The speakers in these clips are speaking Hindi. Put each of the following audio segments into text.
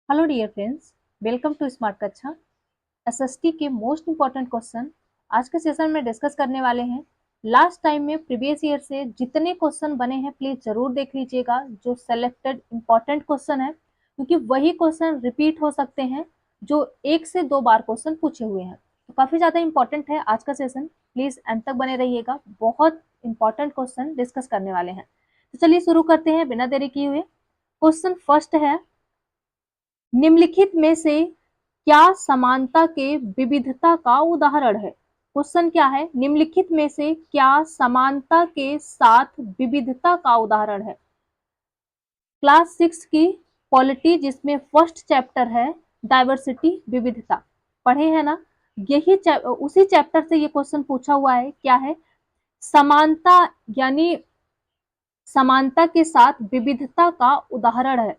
Hello dear friends, welcome to smart कक्षा। एसएसटी के मोस्ट इंपॉर्टेंट क्वेश्चन आज के सेशन में डिस्कस करने वाले हैं। लास्ट टाइम में प्रीवियस ईयर से जितने क्वेश्चन बने हैं प्लीज जरूर देख लीजिएगा, जो सेलेक्टेड इंपॉर्टेंट क्वेश्चन है, क्योंकि वही क्वेश्चन रिपीट हो सकते हैं जो 1 से 2 बार क्वेश्चन पूछे हुए हैं। तो काफी ज्यादा इंपॉर्टेंट है आज का सेशन, प्लीज एंड तक बने रहिएगा, बहुत इंपॉर्टेंट क्वेश्चन डिस्कस करने वाले हैं। तो चलिए शुरू करते हैं बिना देरी किए हुए। क्वेश्चन फर्स्ट है, निम्नलिखित में से क्या समानता के विविधता का उदाहरण है। क्वेश्चन क्या है, निम्नलिखित में से क्या समानता के साथ विविधता का उदाहरण है। क्लास 6 की पॉलिटी जिसमें फर्स्ट चैप्टर है डाइवर्सिटी, विविधता, पढ़े हैं ना। यही उसी चैप्टर से ये क्वेश्चन पूछा हुआ है। क्या है, समानता यानी समानता के साथ विविधता का उदाहरण है।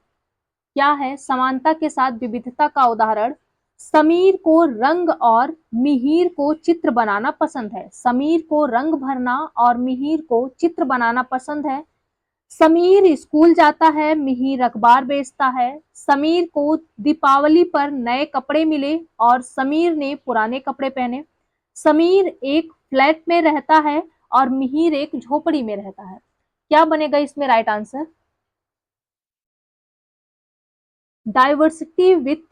क्या है, समानता के साथ विविधता का उदाहरण। समीर को रंग और मिहिर को चित्र बनाना पसंद है। समीर को रंग भरना और मिहिर को चित्र बनाना पसंद है। समीर स्कूल जाता है, मिहिर अखबार बेचता है। समीर को दीपावली पर नए कपड़े मिले और समीर ने पुराने कपड़े पहने। समीर एक फ्लैट में रहता है और मिहिर एक झोपड़ी में रहता है। क्या बनेगा इसमें right answer. Diversity with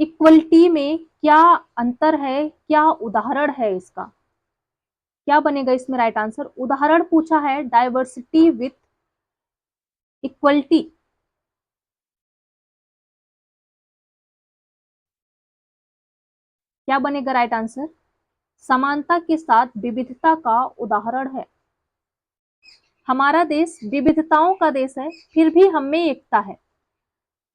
equality में क्या अंतर है, क्या उदाहरण है इसका। क्या बनेगा इसमें राइट आंसर। उदाहरण पूछा है डाइवर्सिटी विथ इक्वलिटी। क्या बनेगा राइट आंसर। समानता के साथ विविधता का उदाहरण है। हमारा देश विविधताओं का देश है, फिर भी हम में एकता है।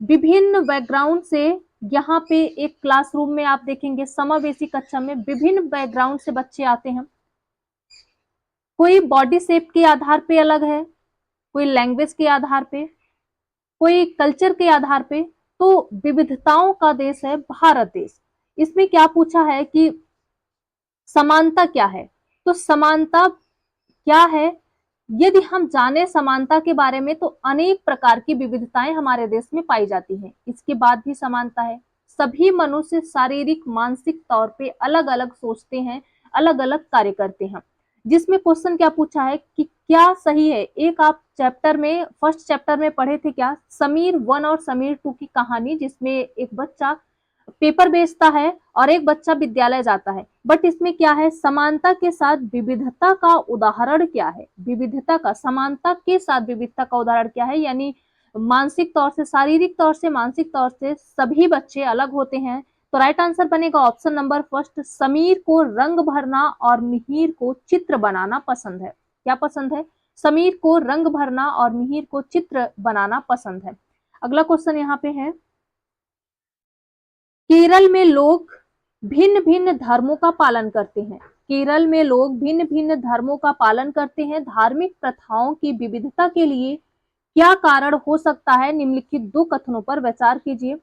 विभिन्न बैकग्राउंड से, यहाँ पे एक क्लासरूम में आप देखेंगे समावेशी कक्षा में विभिन्न बैकग्राउंड से बच्चे आते हैं। कोई बॉडी शेप के आधार पे अलग है, कोई लैंग्वेज के आधार पे, कोई कल्चर के आधार पे। तो विविधताओं का देश है भारत देश। इसमें क्या पूछा है कि समानता क्या है। तो समानता क्या है, यदि हम जाने समानता के बारे में तो अनेक प्रकार की विविधताएं हमारे देश में पाई जाती हैं। इसके बाद भी समानता है। सभी मनुष्य शारीरिक मानसिक तौर पे अलग अलग सोचते हैं, अलग अलग कार्य करते हैं। जिसमें क्वेश्चन क्या पूछा है कि क्या सही है। एक आप चैप्टर में, फर्स्ट चैप्टर में पढ़े थे क्या, समीर 1 और समीर 2 की कहानी, जिसमें एक बच्चा पेपर बेचता है और एक बच्चा विद्यालय जाता है। बट इसमें क्या है, समानता के साथ विविधता का उदाहरण क्या है। विविधता का, समानता के साथ विविधता का उदाहरण क्या है, यानी मानसिक तौर से, शारीरिक तौर से, मानसिक तौर से सभी बच्चे अलग होते हैं। तो राइट आंसर बनेगा ऑप्शन नंबर फर्स्ट, समीर को रंग भरना और मिहिर को चित्र बनाना पसंद है। क्या पसंद है, समीर को रंग भरना और मिहिर को चित्र बनाना पसंद है। अगला क्वेश्चन यहाँ पे है, केरल में लोग भिन्न भिन्न धर्मों का पालन करते हैं। केरल में लोग भिन्न भिन्न धर्मों का पालन करते हैं। धार्मिक प्रथाओं की विविधता के लिए क्या कारण हो सकता है, निम्नलिखित 2 कथनों पर विचार कीजिए।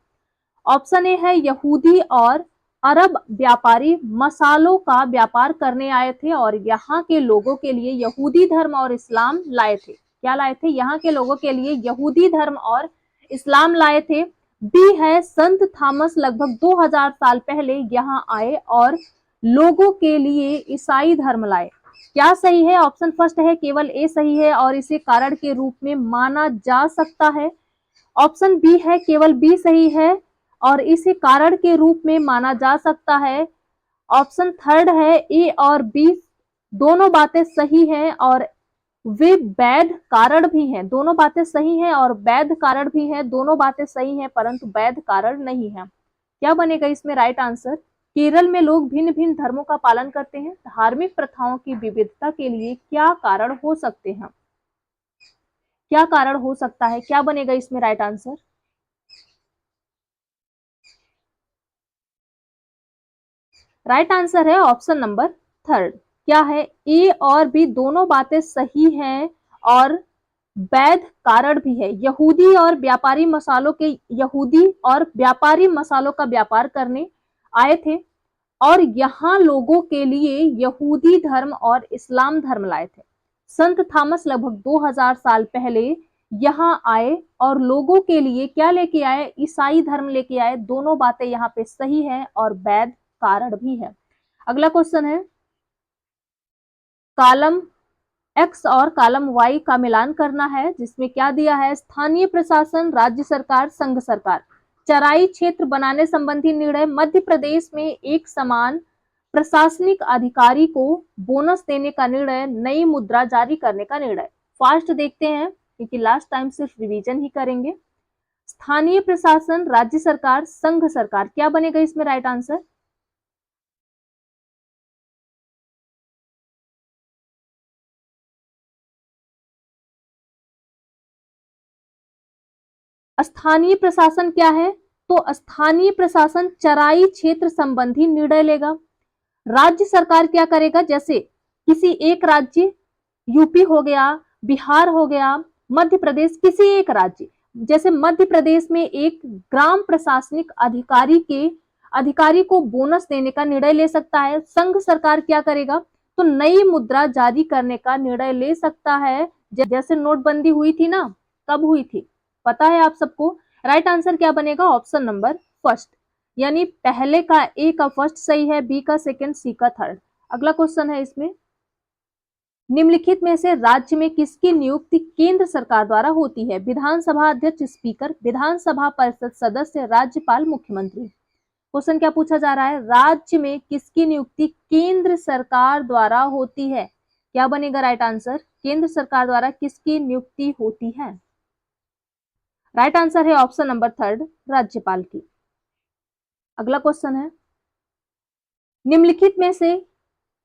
ऑप्शन ए है, यहूदी और अरब व्यापारी मसालों का व्यापार करने आए थे और यहाँ के लोगों के लिए यहूदी धर्म और इस्लाम लाए थे। क्या लाए थे, यहाँ के लोगों के लिए यहूदी धर्म और इस्लाम लाए थे। बी है, संत थॉमस लगभग 2000 साल पहले यहाँ आए और लोगों के लिए ईसाई धर्म लाए। क्या सही है, ऑप्शन फर्स्ट है केवल ए सही है और इसे कारण के रूप में माना जा सकता है। ऑप्शन बी है केवल बी सही है और इसे कारण के रूप में माना जा सकता है। ऑप्शन थर्ड है ए और बी दोनों बातें सही हैं और वे वैध कारण भी हैं। दोनों बातें सही हैं और वैध कारण भी हैं। दोनों बातें सही हैं परंतु वैध कारण नहीं है। क्या बनेगा इसमें राइट आंसर। केरल में लोग भिन्न भिन्न धर्मों का पालन करते हैं। धार्मिक प्रथाओं की विविधता के लिए क्या कारण हो सकते हैं, क्या कारण हो सकता है, क्या बनेगा इसमें राइट आंसर। राइट आंसर है ऑप्शन नंबर थर्ड। क्या है, ए और बी दोनों बातें सही हैं और वैध कारण भी है। यहूदी और व्यापारी मसालों के, यहूदी और व्यापारी मसालों का व्यापार करने आए थे और यहाँ लोगों के लिए यहूदी धर्म और इस्लाम धर्म लाए थे। संत थॉमस लगभग 2000 साल पहले यहाँ आए और लोगों के लिए क्या लेके आए, ईसाई धर्म लेके आए। दोनों बातें यहाँ पे सही है और वैध कारण भी है। अगला क्वेश्चन है, कॉलम एक्स और कॉलम वाई का मिलान करना है, जिसमें क्या दिया है, स्थानीय प्रशासन, राज्य सरकार, संघ सरकार, चराई क्षेत्र बनाने संबंधी निर्णय, मध्य प्रदेश में एक समान प्रशासनिक अधिकारी को बोनस देने का निर्णय, नई मुद्रा जारी करने का निर्णय। फास्ट देखते हैं क्योंकि लास्ट टाइम सिर्फ रिवीजन ही करेंगे। स्थानीय प्रशासन, राज्य सरकार, संघ सरकार, क्या बनेगा इसमें राइट आंसर? स्थानीय प्रशासन क्या है, तो स्थानीय प्रशासन चराई क्षेत्र संबंधी निर्णय लेगा। राज्य सरकार क्या करेगा, जैसे किसी एक राज्य, यूपी हो गया, बिहार हो गया, मध्य प्रदेश, किसी एक राज्य, जैसे मध्य प्रदेश में एक ग्राम प्रशासनिक अधिकारी को बोनस देने का निर्णय ले सकता है। संघ सरकार क्या करेगा, तो नई मुद्रा जारी करने का निर्णय ले सकता है। जैसे नोटबंदी हुई थी ना, कब हुई थी पता है आप सबको? राइट आंसर क्या बनेगा, ऑप्शन नंबर फर्स्ट, यानी पहले का ए का फर्स्ट सही है, बी का सेकंड, सी का थर्ड। अगला क्वेश्चन है इसमें, निम्नलिखित में से राज्य में किसकी नियुक्ति केंद्र सरकार द्वारा होती है? विधानसभा अध्यक्ष, स्पीकर, विधानसभा परिषद सदस्य, राज्यपाल, मुख्यमंत्री। क्वेश्चन क्या पूछा जा रहा है, राज्य में किसकी नियुक्ति केंद्र सरकार द्वारा होती है? क्या बनेगा राइट आंसर, केंद्र सरकार द्वारा किसकी नियुक्ति होती है? राइट आंसर है ऑप्शन नंबर थर्ड, राज्यपाल की। अगला क्वेश्चन है, निम्नलिखित में से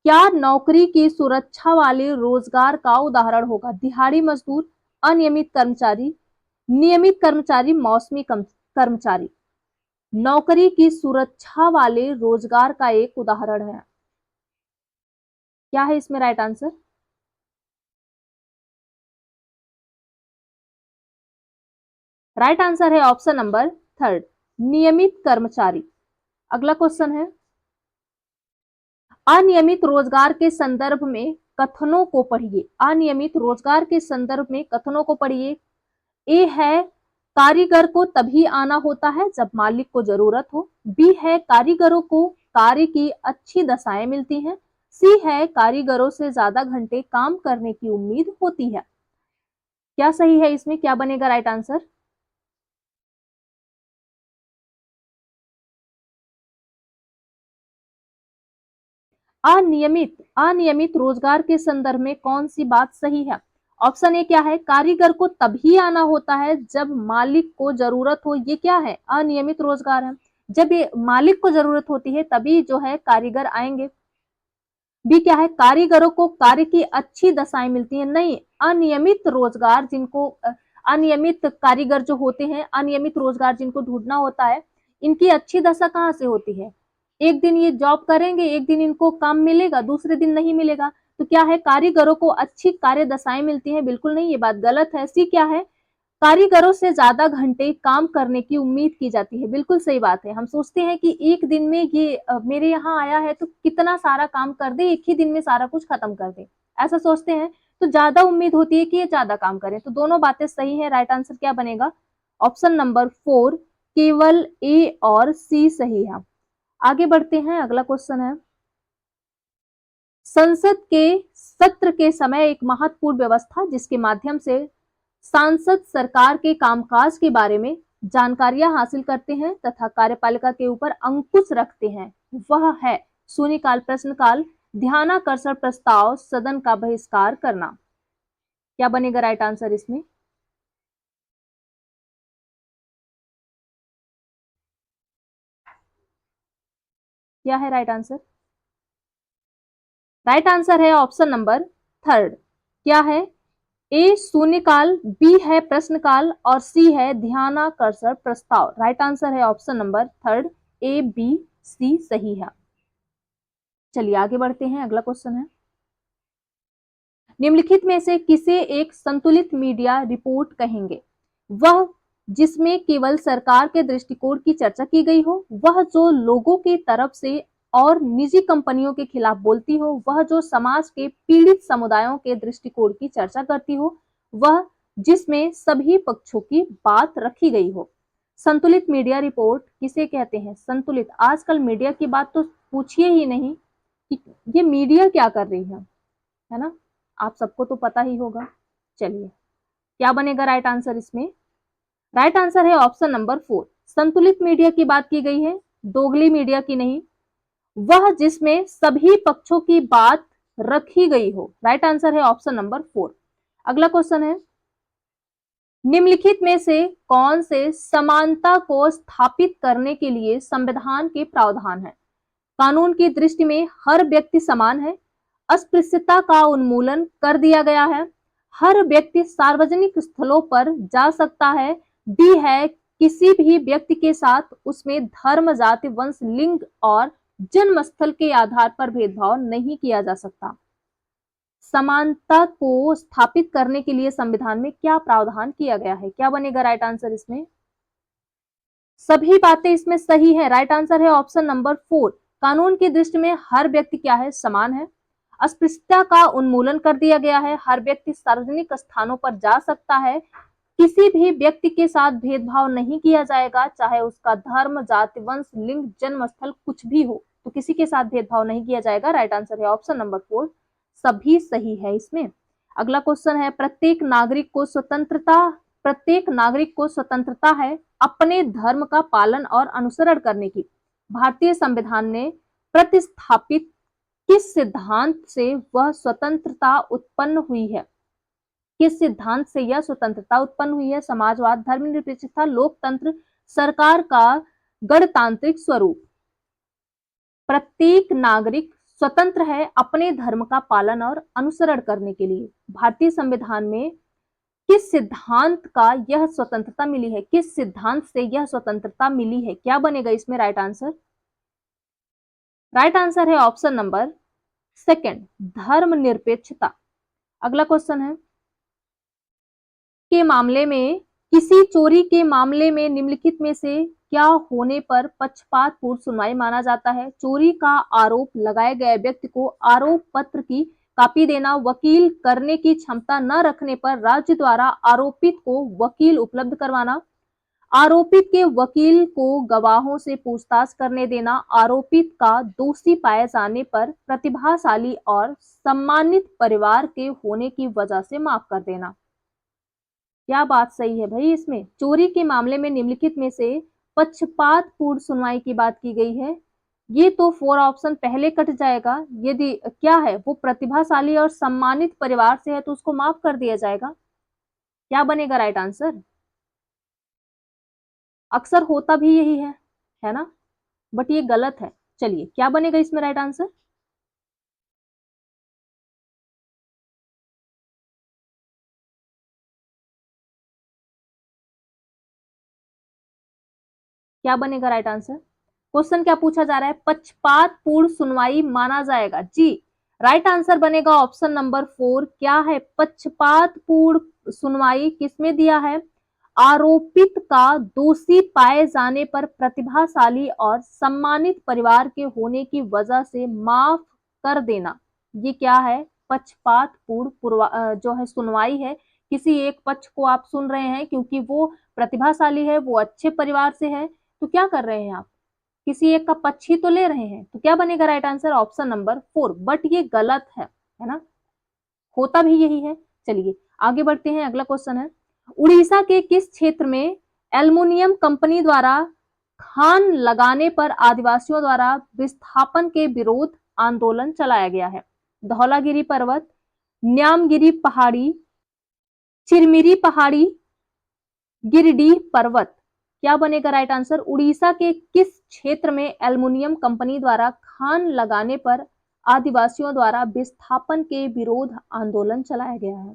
क्या नौकरी की सुरक्षा वाले रोजगार का उदाहरण होगा? दिहाड़ी मजदूर, अनियमित कर्मचारी, नियमित कर्मचारी, मौसमी कर्मचारी। नौकरी की सुरक्षा वाले रोजगार का एक उदाहरण है, क्या है इसमें राइट आंसर? राइट आंसर है ऑप्शन नंबर थर्ड, नियमित कर्मचारी। अगला क्वेश्चन है, अनियमित रोजगार के संदर्भ में कथनों को पढ़िए। अनियमित रोजगार के संदर्भ में कथनों को पढ़िए। ए है, कारीगर को तभी आना होता है जब मालिक को जरूरत हो। बी है, कारीगरों को कार्य की अच्छी दशाएं मिलती हैं। सी है, कारीगरों से ज्यादा घंटे काम करने की उम्मीद होती है। क्या सही है इसमें, क्या बनेगा राइट आंसर? अनियमित रोजगार के संदर्भ में कौन सी बात सही है? ऑप्शन ए क्या है, कारीगर को तभी आना होता है जब मालिक को जरूरत हो। ये क्या है, अनियमित रोजगार है, जब ये मालिक को जरूरत होती है तभी जो है कारीगर आएंगे। बी क्या है, कारीगरों को कार्य की अच्छी दशाएं मिलती हैं। नहीं, अनियमित रोजगार जिनको अनियमित कारीगर जो होते हैं, अनियमित रोजगार जिनको ढूंढना होता है, इनकी अच्छी दशा कहाँ से होती है? एक दिन ये जॉब करेंगे, एक दिन इनको काम मिलेगा, दूसरे दिन नहीं मिलेगा। तो क्या है, कारीगरों को अच्छी कार्य दशाएं मिलती हैं? बिल्कुल नहीं, ये बात गलत है। सी क्या है, कारीगरों से ज्यादा घंटे काम करने की उम्मीद की जाती है। बिल्कुल सही बात है। हम सोचते हैं कि एक दिन में ये मेरे यहाँ आया है तो कितना सारा काम कर दे, एक ही दिन में सारा कुछ खत्म कर दे, ऐसा सोचते हैं। तो ज्यादा उम्मीद होती है कि ये ज्यादा काम करें। तो दोनों बातें सही है। राइट आंसर क्या बनेगा, ऑप्शन नंबर फोर, केवल ए और सी सही है। आगे बढ़ते हैं, अगला क्वेश्चन है, संसद के सत्र के समय एक महत्वपूर्ण व्यवस्था जिसके माध्यम से सांसद सरकार के कामकाज के बारे में जानकारियां हासिल करते हैं तथा कार्यपालिका के ऊपर अंकुश रखते हैं, वह है शून्यकाल, प्रश्नकाल, ध्यानाकर्षण प्रस्ताव, सदन का बहिष्कार करना। क्या बनेगा राइट आंसर इसमें? क्या है राइट आंसर? राइट आंसर है ऑप्शन नंबर थर्ड। क्या है, ए शून्यकाल, बी है प्रश्नकाल और सी है ध्यानाकर्षण प्रस्ताव। राइट आंसर है option number third, A B C सही है। चलिए आगे बढ़ते हैं, अगला क्वेश्चन है, निम्नलिखित में से किसे एक संतुलित मीडिया रिपोर्ट कहेंगे? वह जिसमें केवल सरकार के दृष्टिकोण की चर्चा की गई हो, वह जो लोगों की तरफ से और निजी कंपनियों के खिलाफ बोलती हो, वह जो समाज के पीड़ित समुदायों के दृष्टिकोण की चर्चा करती हो, वह जिसमें सभी पक्षों की बात रखी गई हो। संतुलित मीडिया रिपोर्ट किसे कहते हैं? संतुलित। आजकल मीडिया की बात तो पूछिए ही नहीं कि ये मीडिया क्या कर रही है ना? आप सबको तो पता ही होगा। चलिए, क्या बनेगा राइट आंसर इसमें? राइट आंसर है ऑप्शन नंबर 4। संतुलित मीडिया की बात की गई है, दोगली मीडिया की नहीं। वह जिसमें सभी पक्षों की बात रखी गई हो। राइट आंसर है ऑप्शन नंबर 4। अगला क्वेश्चन है, निम्नलिखित में से कौन से समानता को स्थापित करने के लिए संविधान के प्रावधान है? कानून की दृष्टि में हर व्यक्ति समान है, अस्पृश्यता का उन्मूलन कर दिया गया है, हर व्यक्ति सार्वजनिक स्थलों पर जा सकता है, डी है किसी भी व्यक्ति के साथ उसमें धर्म, जाति, वंश, लिंग और जन्म स्थल के आधार पर भेदभाव नहीं किया जा सकता। समानता को स्थापित करने के लिए संविधान में क्या प्रावधान किया गया है? क्या बनेगा राइट आंसर इसमें? सभी बातें इसमें सही है। राइट आंसर है ऑप्शन नंबर 4। कानून की दृष्टि में हर व्यक्ति क्या है? समान है। अस्पृश्यता का उन्मूलन कर दिया गया है, हर व्यक्ति सार्वजनिक स्थानों पर जा सकता है, किसी भी व्यक्ति के साथ भेदभाव नहीं किया जाएगा, चाहे उसका धर्म, जाति, वंश, लिंग, जन्म स्थल कुछ भी हो, तो किसी के साथ भेदभाव नहीं किया जाएगा। राइट आंसर है ऑप्शन नंबर 4। सभी सही है इसमें। अगला क्वेश्चन है, प्रत्येक नागरिक को स्वतंत्रता है अपने धर्म का पालन और अनुसरण करने की। भारतीय संविधान ने प्रतिस्थापित किस सिद्धांत से वह स्वतंत्रता उत्पन्न हुई है? किस सिद्धांत से यह स्वतंत्रता उत्पन्न हुई है? समाजवाद, धर्मनिरपेक्षता, लोकतंत्र, सरकार का गणतांत्रिक स्वरूप। प्रत्येक नागरिक स्वतंत्र है अपने धर्म का पालन और अनुसरण करने के लिए। भारतीय संविधान में किस सिद्धांत का यह स्वतंत्रता मिली है? किस सिद्धांत से यह स्वतंत्रता मिली है? क्या बनेगा इसमें राइट आंसर? राइट आंसर है ऑप्शन नंबर 2, धर्मनिरपेक्षता। अगला क्वेश्चन है, के मामले में किसी चोरी के मामले में निम्नलिखित में से क्या होने पर पक्षपात पूर्ण सुनवाई माना जाता है? चोरी का आरोप लगाए गए व्यक्ति को आरोप पत्र की कॉपी देना, वकील करने की क्षमता न रखने पर राज्य द्वारा आरोपित को वकील उपलब्ध करवाना, आरोपित के वकील को गवाहों से पूछताछ करने देना, आरोपित का दोषी पाए जाने पर प्रतिभाशाली और सम्मानित परिवार के होने की वजह से माफ कर देना। क्या बात सही है भाई? इसमें चोरी के मामले में निम्नलिखित में से पक्षपात पूर्ण सुनवाई की बात की गई है। ये तो 4 ऑप्शन पहले कट जाएगा। यदि क्या है वो प्रतिभाशाली और सम्मानित परिवार से है तो उसको माफ कर दिया जाएगा। क्या बनेगा राइट आंसर? अक्सर होता भी यही है ना? बट ये गलत है। चलिए, क्या बनेगा इसमें राइट आंसर? क्या बनेगा राइट आंसर? क्वेश्चन क्या पूछा जा रहा है? पक्षपात पूर्ण सुनवाई माना जाएगा। जी, राइट आंसर बनेगा ऑप्शन नंबर 4। क्या है? पक्षपात पूर्ण सुनवाई किसमें दिया है? आरोपित का दोषी पाए जाने पर प्रतिभाशाली और सम्मानित परिवार के होने की वजह से माफ कर देना। ये क्या है? पक्षपात पूर्ण जो है सुनवाई है। किसी एक पक्ष को आप सुन रहे हैं क्योंकि वो प्रतिभाशाली है, वो अच्छे परिवार से है, तो क्या कर रहे हैं आप? किसी एक का पक्ष ही तो ले रहे हैं। तो क्या बनेगा right answer? Option number 4। But ये गलत है ना? होता भी यही है। चलिए आगे बढ़ते हैं। अगला क्वेश्चन है, उड़ीसा के किस क्षेत्र में एल्युमिनियम कंपनी द्वारा खान लगाने पर आदिवासियों द्वारा विस्थापन के विरोध आंदोलन चलाया गया है? धौलागिरी पर्वत, न्यामगिरी पहाड़ी, चिरमिरी पहाड़ी, गिरिडीह पर्वत। क्या बनेगा राइट आंसर? उड़ीसा के किस क्षेत्र में एल्युमिनियम कंपनी द्वारा खान लगाने पर आदिवासियों द्वारा विस्थापन के विरोध आंदोलन चलाया गया है?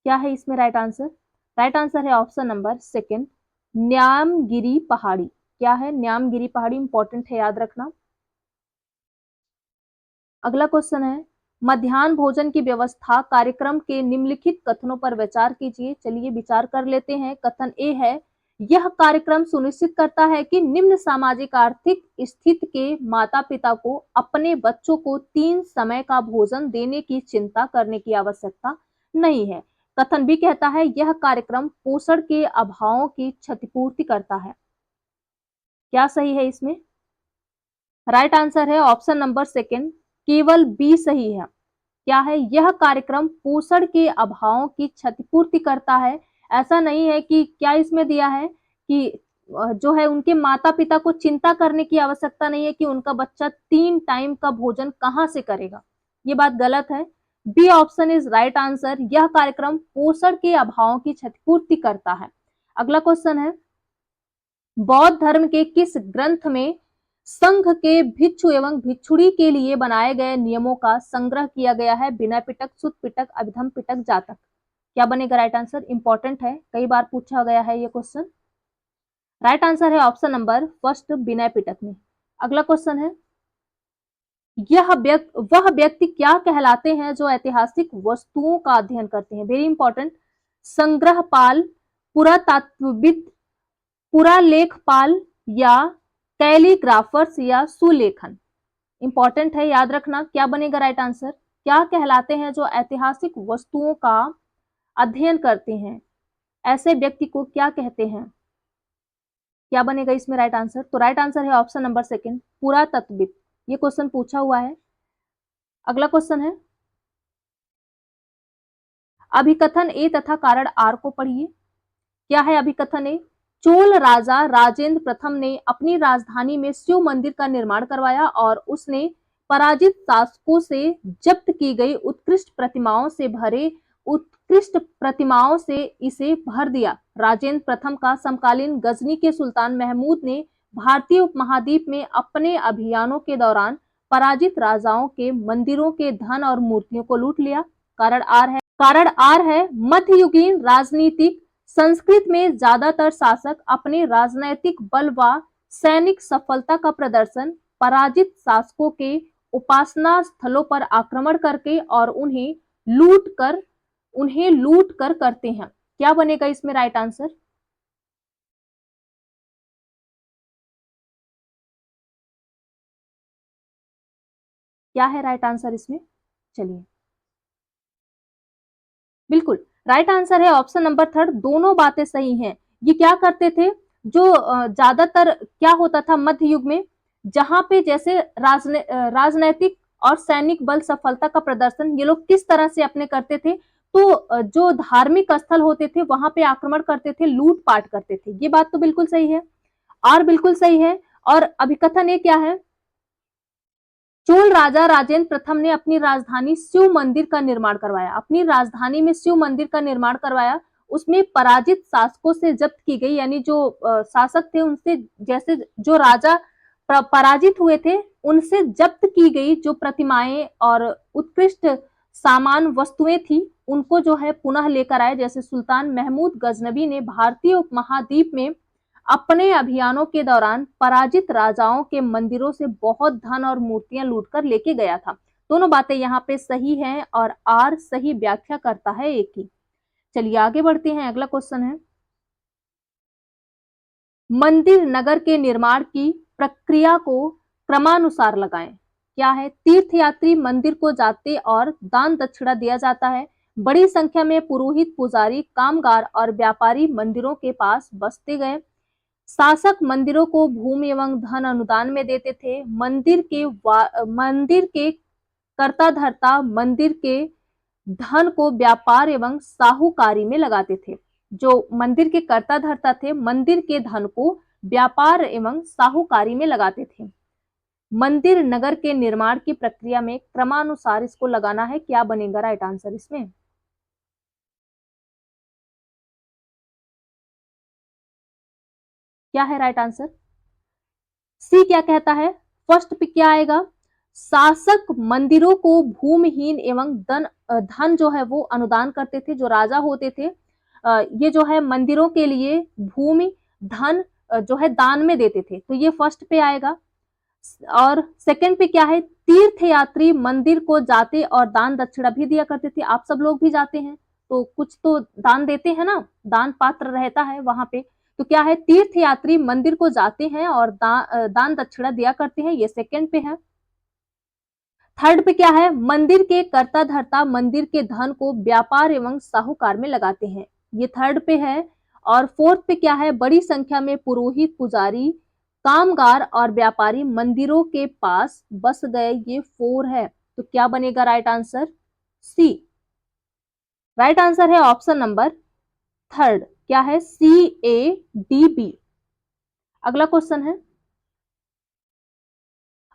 क्या है इसमें राइट आंसर? राइट आंसर है ऑप्शन नंबर 2, न्यामगिरी पहाड़ी। क्या है? न्यामगिरी पहाड़ी। इंपॉर्टेंट है, याद रखना। अगला क्वेश्चन है, मध्याह्न भोजन की व्यवस्था कार्यक्रम के निम्नलिखित कथनों पर विचार कीजिए। चलिए विचार कर लेते हैं। कथन ए है, यह कार्यक्रम सुनिश्चित करता है कि निम्न सामाजिक आर्थिक स्थिति के माता पिता को अपने बच्चों को 3 समय का भोजन देने की चिंता करने की आवश्यकता नहीं है। कथन बी कहता है यह कार्यक्रम पोषण के अभावों की क्षतिपूर्ति करता है। क्या सही है इसमें? राइट आंसर है ऑप्शन नंबर सेकंड, केवल बी सही है। क्या है? यह कार्यक्रम पोषण के अभावों की क्षतिपूर्ति करता है। ऐसा नहीं है कि क्या इसमें दिया है कि जो है उनके माता पिता को चिंता करने की आवश्यकता नहीं है कि उनका बच्चा 3 टाइम का भोजन कहां से करेगा। ये बात गलत है। B option is right answer. यह कार्यक्रम पोषण के अभावों की क्षतिपूर्ति करता है। अगला क्वेश्चन है, बौद्ध धर्म के किस ग्रंथ में संघ के भिक्षु एवं भिक्षुणी के लिए बनाए गए नियमों का संग्रह किया गया है? विनय पिटक, सुत्त पिटक, अभिधम पिटक, जातक। क्या बनेगा राइट आंसर? इंपॉर्टेंट है, कई बार पूछा गया है ये क्वेश्चन। राइट आंसर है option number first, Vinaya Pitaka में। अगला क्वेश्चन है, वह व्यक्ति क्या कहलाते हैं जो ऐतिहासिक वस्तुओं का अध्ययन करते हैं? Very important. संग्रहपाल, पुरातात्वविद, पुरालेखपाल या कैलीग्राफर्स या सुलेखन। इंपॉर्टेंट है, याद रखना। क्या बनेगा राइट आंसर? क्या कहलाते हैं जो ऐतिहासिक वस्तुओं का अध्ययन करते हैं? ऐसे व्यक्ति को क्या कहते हैं? क्या बनेगा इसमें राइट आंसर? तो राइट आंसर है ऑप्शन नंबर सेकंड, पुरातत्वविद। ये क्वेश्चन पूछा हुआ है। अगला क्वेश्चन है, अभिकथन ए तथा कारण आर को पढ़िए। क्या है अभिकथन ए? चोल राजा राजेंद्र प्रथम ने अपनी राजधानी में शिव मंदिर का निर्माण करवाया और उसने पराजित शासकों से जब्त की गई उत्कृष्ट प्रतिमाओं से इसे भर दिया। राजेंद्र प्रथम का समकालीन गजनी के सुल्तान महमूद ने भारतीय उपमहाद्वीप में अपने अभियानों के दौरान पराजित राजाओं के मंदिरों के धन और मूर्तियों को लूट लिया। कारण आर है मध्ययुगीन राजनीतिक संस्कृत में ज्यादातर शासक अपने राजनैतिक बल व सैनिक सफलता का प्रदर्शन पराजित शासकों के उपासना स्थलों पर आक्रमण करके और उन्हें लूट कर करते हैं। क्या बनेगा इसमें राइट आंसर? क्या है राइट आंसर इसमें? चलिए, बिल्कुल राइट आंसर है ऑप्शन नंबर थर्ड, दोनों बातें सही हैं। ये क्या करते थे, जो ज्यादातर क्या होता था मध्य युग में, जहां पे जैसे राजनैतिक और सैनिक बल सफलता का प्रदर्शन ये लोग किस तरह से अपने करते थे, तो जो धार्मिक स्थल होते थे वहां पे आक्रमण करते थे, लूटपाट करते थे। ये बात तो बिल्कुल सही है, और बिल्कुल सही है। और अभिकथन ये क्या है? चोल राजा राजेंद्र प्रथम ने अपनी राजधानी शिव मंदिर का निर्माण करवाया। अपनी राजधानी में शिव मंदिर का निर्माण करवाया, उसमें पराजित शासकों से जब्त की गई, यानी जो शासक थे उनसे, जैसे जो राजा पराजित हुए थे उनसे जब्त की गई जो प्रतिमाएं और उत्कृष्ट सामान वस्तुएं थी, उनको जो है पुनः लेकर आए। जैसे सुल्तान महमूद गजनबी ने भारतीय उपमहाद्वीप में अपने अभियानों के दौरान पराजित राजाओं के मंदिरों से बहुत धन और मूर्तियां लूटकर लेके गया था। दोनों बातें यहाँ पे सही हैं और आर सही व्याख्या करता है एक ही। चलिए आगे बढ़ते हैं। अगला क्वेश्चन है, मंदिर नगर के निर्माण की प्रक्रिया को क्रमानुसार लगाएं। क्या है? तीर्थयात्री मंदिर को जाते और दान दक्षिणा दिया जाता है। बड़ी संख्या में पुरोहित, पुजारी, कामगार और व्यापारी मंदिरों के पास बसते गए। शासक मंदिरों को भूमि एवं धन अनुदान में देते थे। मंदिर के कर्ता धर्ता मंदिर के धन को व्यापार एवं साहूकारी में लगाते थे। जो मंदिर के कर्ता धर्ता थे मंदिर के धन को व्यापार एवं साहूकारी में लगाते थे। मंदिर नगर के निर्माण की प्रक्रिया में क्रमानुसार इसको लगाना है। क्या बनेगा राइट आंसर इसमें? क्या है राइट आंसर? सी क्या कहता है? फर्स्ट पे क्या आएगा? शासक मंदिरों को भूमिहीन एवं धन जो है वो अनुदान करते थे। जो राजा होते थे ये जो है मंदिरों के लिए भूमि, धन जो है दान में देते थे, तो ये फर्स्ट पे आएगा। और सेकंड पे क्या है? तीर्थयात्री मंदिर को जाते और दान दक्षिणा भी दिया करते थे। आप सब लोग भी जाते हैं तो कुछ तो दान देते हैं ना, दान पात्र रहता है वहां पे। तो क्या है? तीर्थयात्री मंदिर को जाते हैं और दान दक्षिणा दिया करते हैं, ये सेकंड पे है। थर्ड पे क्या है, मंदिर के कर्ता धर्ता मंदिर के धन को व्यापार एवं साहूकार में लगाते हैं, ये थर्ड पे है। और फोर्थ पे क्या है, बड़ी संख्या में पुरोहित पुजारी कामगार और व्यापारी मंदिरों के पास बस गए, ये फोर है। तो क्या बनेगा राइट आंसर, सी। राइट आंसर है ऑप्शन नंबर थर्ड, क्या है, CADB। अगला क्वेश्चन है,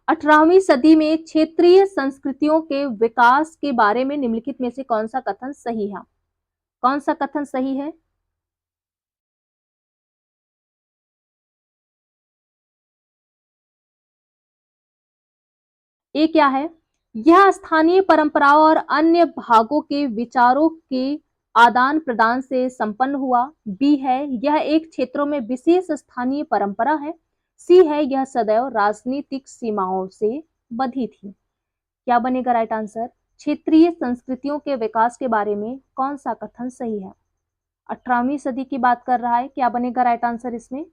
18वीं सदी में क्षेत्रीय संस्कृतियों के विकास के बारे में निम्नलिखित में से कौन सा कथन सही है, कौन सा कथन सही है। ए क्या है, यह स्थानीय परंपराओं और अन्य भागों के विचारों के आदान प्रदान से संपन्न हुआ। बी है, यह एक क्षेत्रों में विशेष स्थानीय परंपरा है। सी है, यह सदैव राजनीतिक सीमाओं से बधी थी। क्या बनेगा राइट आंसर, क्षेत्रीय संस्कृतियों के विकास के बारे में कौन सा कथन सही है। 18वीं सदी की बात कर रहा है, क्या बनेगा राइट आंसर इसमें,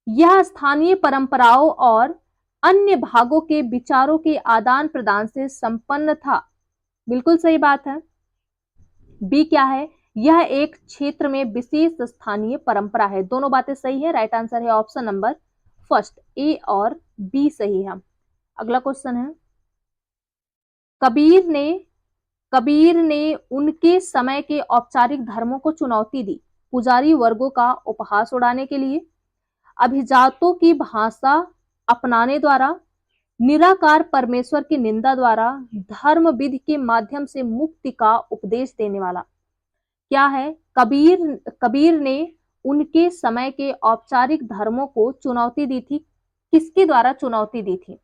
यह स्थानीय परंपराओं और अन्य भागों के विचारों के आदान प्रदान से संपन्न था, बिल्कुल सही बात है। बी क्या है, यह एक क्षेत्र में विशेष स्थानीय परंपरा है, दोनों बातें सही है। राइट आंसर है ऑप्शन नंबर फर्स्ट, ए और बी सही है। अगला क्वेश्चन है, कबीर ने कबीर ने उनके समय के औपचारिक धर्मों को चुनौती दी, पुजारी वर्गों का उपहास उड़ाने के लिए, अभिजातों की भाषा अपनाने द्वारा, निराकार परमेश्वर की निंदा द्वारा, धर्म विधि के माध्यम से मुक्ति का उपदेश देने वाला। क्या है, कबीर ने उनके समय के औपचारिक धर्मों को चुनौती दी थी, किसके द्वारा चुनौती दी थी,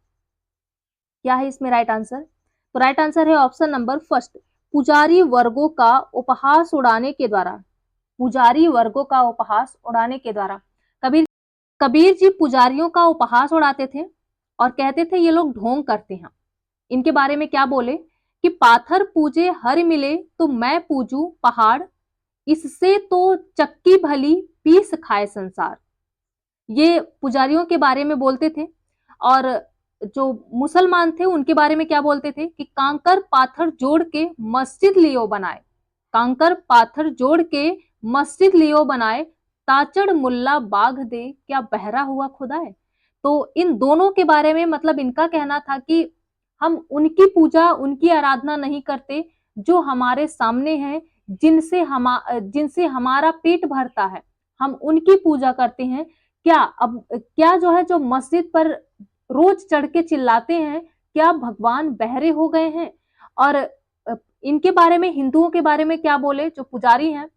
क्या है इसमें राइट आंसर। तो राइट आंसर है ऑप्शन नंबर फर्स्ट, पुजारी वर्गों का उपहास उड़ाने के द्वारा, पुजारी वर्गों का उपहास उड़ाने के द्वारा। कबीर कबीर जी पुजारियों का उपहास उड़ाते थे और कहते थे ये लोग ढोंग करते हैं। इनके बारे में क्या बोले कि पाथर पूजे हर मिले तो मैं पूजू पहाड़, इससे तो चक्की भली पीस खाए संसार। ये पुजारियों के बारे में बोलते थे। और जो मुसलमान थे उनके बारे में क्या बोलते थे कि कांकर पाथर जोड़ के मस्जिद लियो बनाए, कांकर पाथर जोड़ के मस्जिद लियो बनाए, ताचड़ मुल्ला बाघ दे क्या बहरा हुआ खुदा है। तो इन दोनों के बारे में मतलब इनका कहना था कि हम उनकी पूजा उनकी आराधना नहीं करते जो हमारे सामने हैं, जिनसे हमारा पेट भरता है, हम उनकी पूजा करते हैं। क्या जो है जो मस्जिद पर रोज चढ़ के चिल्लाते हैं, क्या भगवान बहरे हो गए हैं। और इनके बारे में हिंदुओं के बारे में क्या बोले जो पुजारी हैं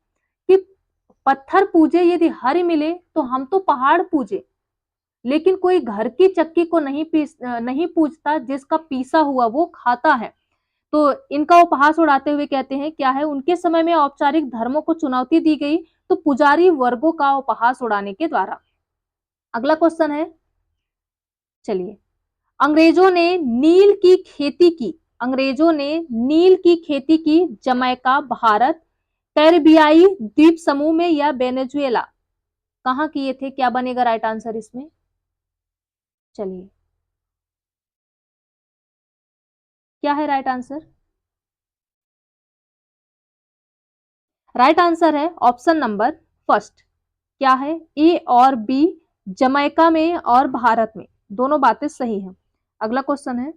कि पत्थर पूजे यदि हरि मिले तो हम तो पहाड़ पूजे, लेकिन कोई घर की चक्की को नहीं पूजता, जिसका पीसा हुआ वो खाता है। तो इनका उपहास उड़ाते हुए कहते हैं क्या है, उनके समय में औपचारिक धर्मों को चुनौती दी गई तो पुजारी वर्गों का उपहास उड़ाने के द्वारा। अगला क्वेश्चन है, चलिए, अंग्रेजों ने नील की खेती की, अंग्रेजों ने नील की खेती की जमैका, भारत, कैरिबियाई द्वीप समूह में या वेनेजुएला, कहां किए थे, क्या बनेगा राइट आंसर इसमें। चलिए, क्या है राइट आंसर। राइट आंसर है ऑप्शन नंबर फर्स्ट, क्या है, ए और बी, जमैका में और भारत में, दोनों बातें सही हैं। अगला क्वेश्चन है,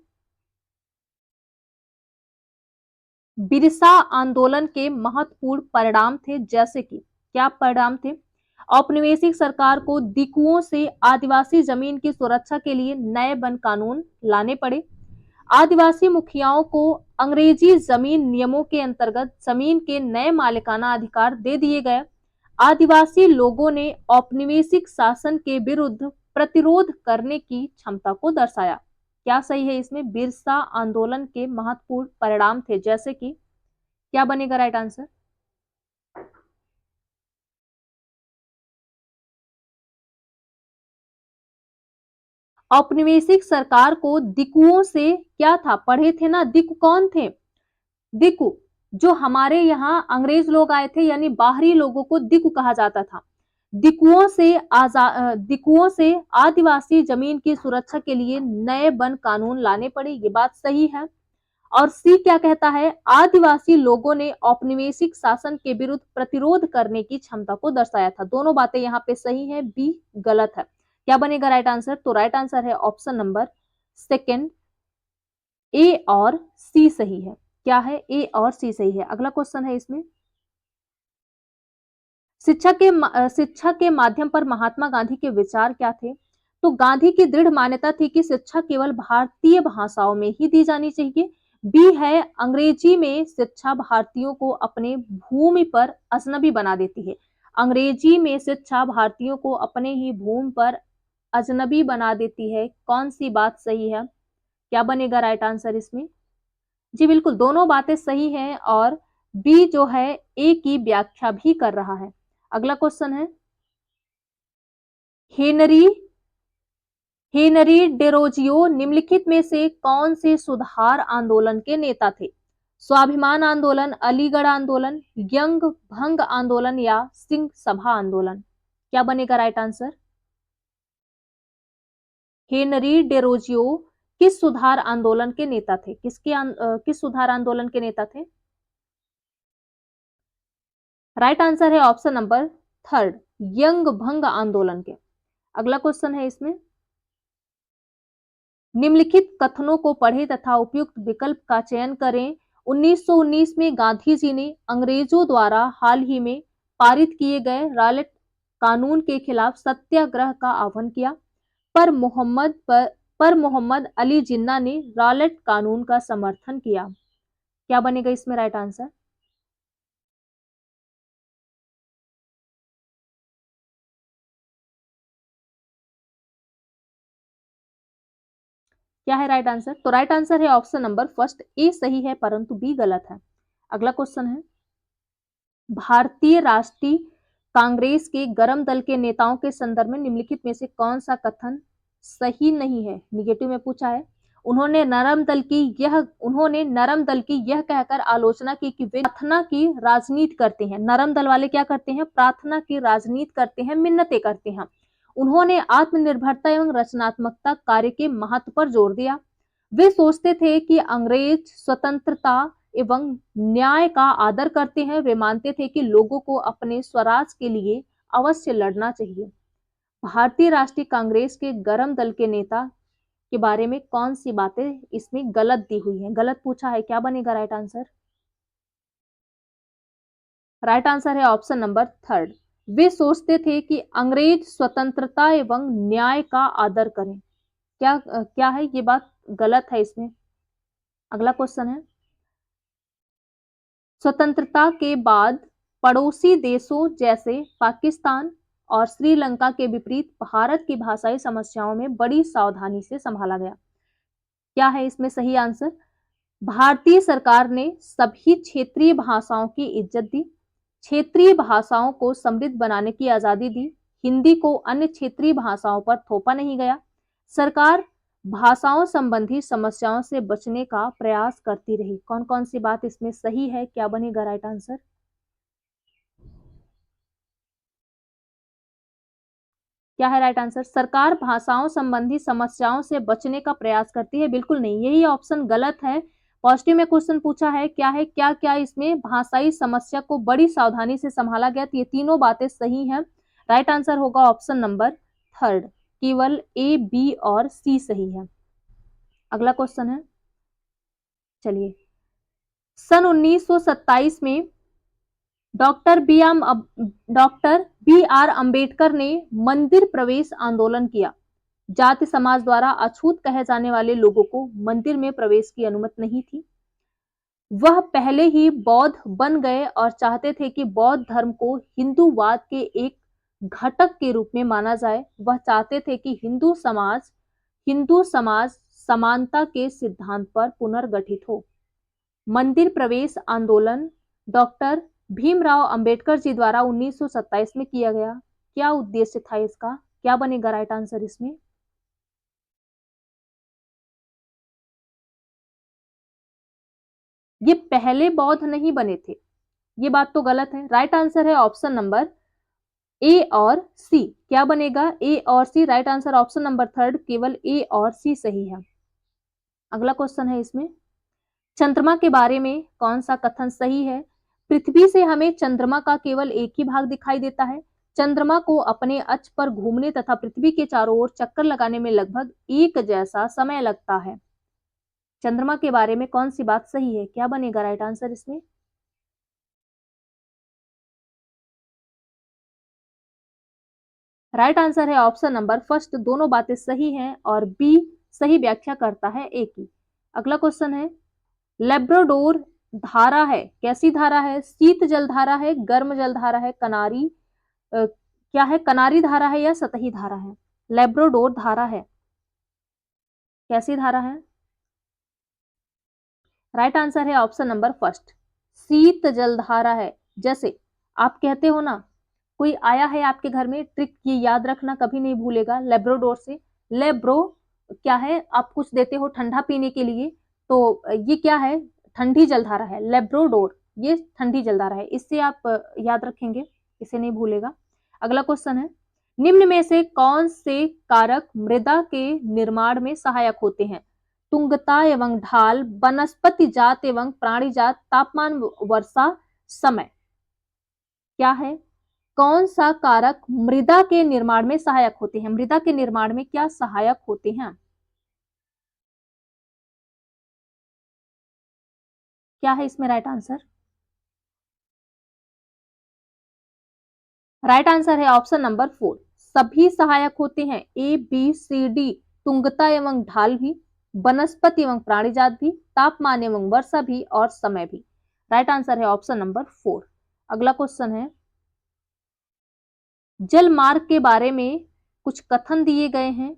बिरसा आंदोलन के महत्वपूर्ण परिणाम थे जैसे कि, क्या परिणाम थे, औपनिवेशिक सरकार को दिकुओं से आदिवासी जमीन की सुरक्षा के लिए नए वन कानून लाने पड़े, आदिवासी मुखियाओं को अंग्रेजी जमीन नियमों के अंतर्गत जमीन के नए मालिकाना अधिकार दे दिए गए, आदिवासी लोगों ने औपनिवेशिक शासन के विरुद्ध प्रतिरोध करने की क्षमता को दर्शाया। क्या सही है इसमें, बिरसा आंदोलन के महत्वपूर्ण परिणाम थे जैसे कि, क्या बनेगा राइट आंसर। औपनिवेशिक सरकार को दिकुओं से क्या था, पढ़े थे ना, दिकु कौन थे, दिकु जो हमारे यहाँ अंग्रेज लोग आए थे, यानी बाहरी लोगों को दिकु कहा जाता था। दिकुओं से आदिवासी जमीन की सुरक्षा के लिए नए वन कानून लाने पड़े, ये बात सही है। और सी क्या कहता है, आदिवासी लोगों ने औपनिवेशिक शासन के विरुद्ध प्रतिरोध करने की क्षमता को दर्शाया था। दोनों बातें यहाँ पे सही है, बी गलत है। क्या बनेगा राइट आंसर? तो राइट आंसर है ऑप्शन नंबर सेकेंड, ए और सी सही है। क्या है? ए और सी सही है। अगला क्वेश्चन है इसमें, शिक्षा के माध्यम पर महात्मा गांधी के विचार क्या थे? तो गांधी की दृढ़ मान्यता थी कि शिक्षा केवल भारतीय भाषाओं में ही दी जानी चाहिए। बी है, अंग्रेजी में शिक्षा भारतीयों को अपने भूमि पर अजनबी बना देती है। अंग्रेजी में शिक्षा भारतीयों को अपने ही भूमि पर अजनबी बना देती है। कौन सी बात सही है? क्या बनेगा राइट आंसर इसमें? जी बिल्कुल, दोनों बातें सही हैं और बी जो है ए की व्याख्या भी कर रहा है। अगला क्वेश्चन है, हेनरी हेनरी डेरोजियो निम्नलिखित में से कौन से सुधार आंदोलन के नेता थे? स्वाभिमान आंदोलन, अलीगढ़ आंदोलन, यंग भंग आंदोलन या सिंह सभा आंदोलन? क्या बनेगा राइट आंसर? हेनरी डेरोजियो किस सुधार आंदोलन के नेता थे? किस सुधार आंदोलन के नेता थे? राइट आंसर है ऑप्शन नंबर थर्ड, यंग भंग आंदोलन के। अगला क्वेश्चन है इसमें, निम्नलिखित कथनों को पढ़ें तथा उपयुक्त विकल्प का चयन करें। 1919 में गांधी जी ने अंग्रेजों द्वारा हाल ही में पारित किए गए रॉलेट कानून के खिलाफ सत्याग्रह का आह्वान किया। पर मोहम्मद अली जिन्ना ने रॉलेट कानून का समर्थन किया। क्या बनेगा इसमें राइट आंसर? क्या है राइट आंसर? तो राइट आंसर है ऑप्शन नंबर फर्स्ट, ए सही है परंतु बी गलत है। अगला क्वेश्चन है, भारतीय राष्ट्रीय कांग्रेस के गरम दल के नेताओं के संदर्भ में निम्नलिखित में से कौन सा कथन सही नहीं है? निगेटिव में पूछा है। उन्होंने नरम दल की यह कहकर आलोचना की कि वे प्रार्थना की राजनीति करते हैं। नरम दल वाले क्या करते हैं? प्रार्थना की राजनीति करते हैं, मिन्नतें करते हैं। उन्होंने आत्मनिर्भरता एवं रचनात्मकता कार्य के महत्व पर जोर दिया। वे सोचते थे कि अंग्रेज स्वतंत्रता एवं न्याय का आदर करते हैं। वे मानते थे कि लोगों को अपने स्वराज के लिए अवश्य लड़ना चाहिए। भारतीय राष्ट्रीय कांग्रेस के गरम दल के नेता के बारे में कौन सी बातें इसमें गलत दी हुई है? गलत पूछा है। क्या बनेगा राइट आंसर? राइट आंसर है ऑप्शन नंबर थर्ड, वे सोचते थे कि अंग्रेज स्वतंत्रता एवं न्याय का आदर करें। क्या है ये बात गलत है इसमें। अगला क्वेश्चन है, स्वतंत्रता के बाद पड़ोसी देशों जैसे पाकिस्तान और श्रीलंका के विपरीत भारत की भाषाई समस्याओं में बड़ी सावधानी से संभाला गया। क्या है इसमें सही आंसर? भारतीय सरकार ने सभी क्षेत्रीय भाषाओं की इज्जत दी, क्षेत्रीय भाषाओं को समृद्ध बनाने की आजादी दी, हिंदी को अन्य क्षेत्रीय भाषाओं पर थोपा नहीं गया। सरकार भाषाओं संबंधी समस्याओं से बचने का प्रयास करती रही। कौन कौन सी बात इसमें सही है? क्या बनेगा राइट आंसर? क्या है राइट आंसर? सरकार भाषाओं संबंधी समस्याओं से बचने का प्रयास करती है? बिल्कुल नहीं, यही ऑप्शन गलत है। पॉजिटिव में क्वेश्चन पूछा है क्या है, क्या क्या इसमें भाषाई समस्या को बड़ी सावधानी से संभाला गया, तो ये तीनों बातें सही हैं। राइट आंसर होगा ऑप्शन नंबर थर्ड, केवल ए, बी और सी सही है। अगला क्वेश्चन है, चलिए, सन 1927 में doctor B R doctor B R Ambedkar ने मंदिर प्रवेश आंदोलन किया। जाति समाज द्वारा अछूत कहे जाने वाले लोगों को मंदिर में प्रवेश की अनुमति नहीं थी। वह पहले ही बौद्ध बन गए और चाहते थे कि बौद्ध धर्म को हिंदूवाद के एक घटक के रूप में माना जाए। वह चाहते थे कि हिंदू समाज समानता के सिद्धांत पर पुनर्गठित हो। मंदिर प्रवेश आंदोलन डॉक्टर भीमराव अंबेडकर जी द्वारा 1927 में किया गया। क्या उद्देश्य था इसका? क्या बनेगा राइट आंसर इसमें? ये पहले बौद्ध नहीं बने थे, ये बात तो गलत है। राइट आंसर है ऑप्शन नंबर ए और सी, क्या बनेगा? ए और C. Right answer option number third, केवल ए और सी सही है। अगला क्वेश्चन है इसमें, चंद्रमा के बारे में कौन सा कथन सही है? पृथ्वी से हमें चंद्रमा का केवल एक ही भाग दिखाई देता है। चंद्रमा को अपने अक्ष पर घूमने तथा पृथ्वी के चारों ओर चक्कर लगाने में लगभग एक जैसा समय लगता है। चंद्रमा के बारे में कौन सी बात सही है? क्या बनेगा राइट आंसर इसमें? राइट आंसर है ऑप्शन नंबर फर्स्ट, दोनों बातें सही हैं और बी सही व्याख्या करता है ए की। अगला क्वेश्चन है, लेब्राडोर धारा है, कैसी धारा है? शीत जल धारा है, गर्म जल धारा है, कनारी क्या है? कनारी धारा है या सतही धारा है? लेब्राडोर धारा है, कैसी धारा है? राइट आंसर है ऑप्शन नंबर फर्स्ट, शीत जल धारा है। जैसे आप कहते हो ना, कोई आया है आपके घर में, ट्रिक ये याद रखना, कभी नहीं भूलेगा, लेब्राडोर से। लेब्रो क्या है? आप कुछ देते हो ठंडा पीने के लिए, तो ये क्या है? ठंडी जलधारा है। लेब्राडोर ये ठंडी जलधारा है, इससे आप याद रखेंगे, इसे नहीं भूलेगा। अगला क्वेश्चन है, निम्न में से कौन से कारक मृदा के निर्माण में सहायक होते हैं? तुंगता एवं ढाल, वनस्पति जात एवं प्राणी जात, तापमान, वर्षा, समय। क्या है? कौन सा कारक मृदा के निर्माण में सहायक होते हैं? मृदा के निर्माण में क्या सहायक होते हैं? क्या है इसमें राइट आंसर? राइट आंसर है ऑप्शन नंबर फोर, सभी सहायक होते हैं। ए बी सी डी, तुंगता एवं ढाल भी, वनस्पति एवं प्राणीजात भी, तापमान एवं वर्षा भी और समय भी। राइट आंसर है ऑप्शन नंबर फोर। अगला क्वेश्चन है, जल मार्ग के बारे में कुछ कथन दिए गए हैं,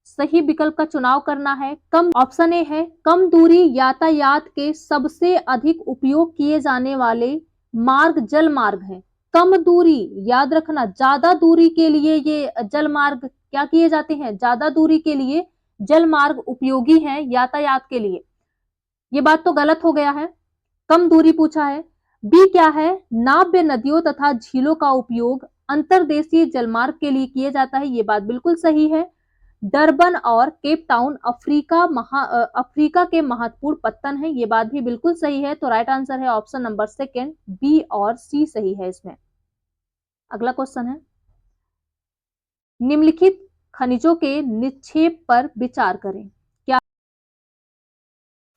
सही विकल्प का चुनाव करना है। कम, ऑप्शन ए है, कम दूरी यातायात के सबसे अधिक उपयोग किए जाने वाले मार्ग जल मार्ग है। कम दूरी, याद रखना, ज्यादा दूरी के लिए ये जल मार्ग क्या किए जाते हैं? ज्यादा दूरी के लिए जल मार्ग उपयोगी है यातायात के लिए। ये बात तो गलत हो गया है, कम दूरी पूछा है। बी क्या है? नाव्य नदियों तथा झीलों का उपयोग अंतरदेशीय जलमार्ग के लिए किया जाता है, ये बात बिल्कुल सही है। डरबन और केप टाउन अफ्रीका के महत्वपूर्ण पत्तन है, ये बात भी बिल्कुल सही है। तो राइट आंसर है ऑप्शन नंबर सेकेंड, बी और सी सही है इसमें। अगला क्वेश्चन है, निम्नलिखित खनिजों के निक्षेप पर विचार करें। क्या?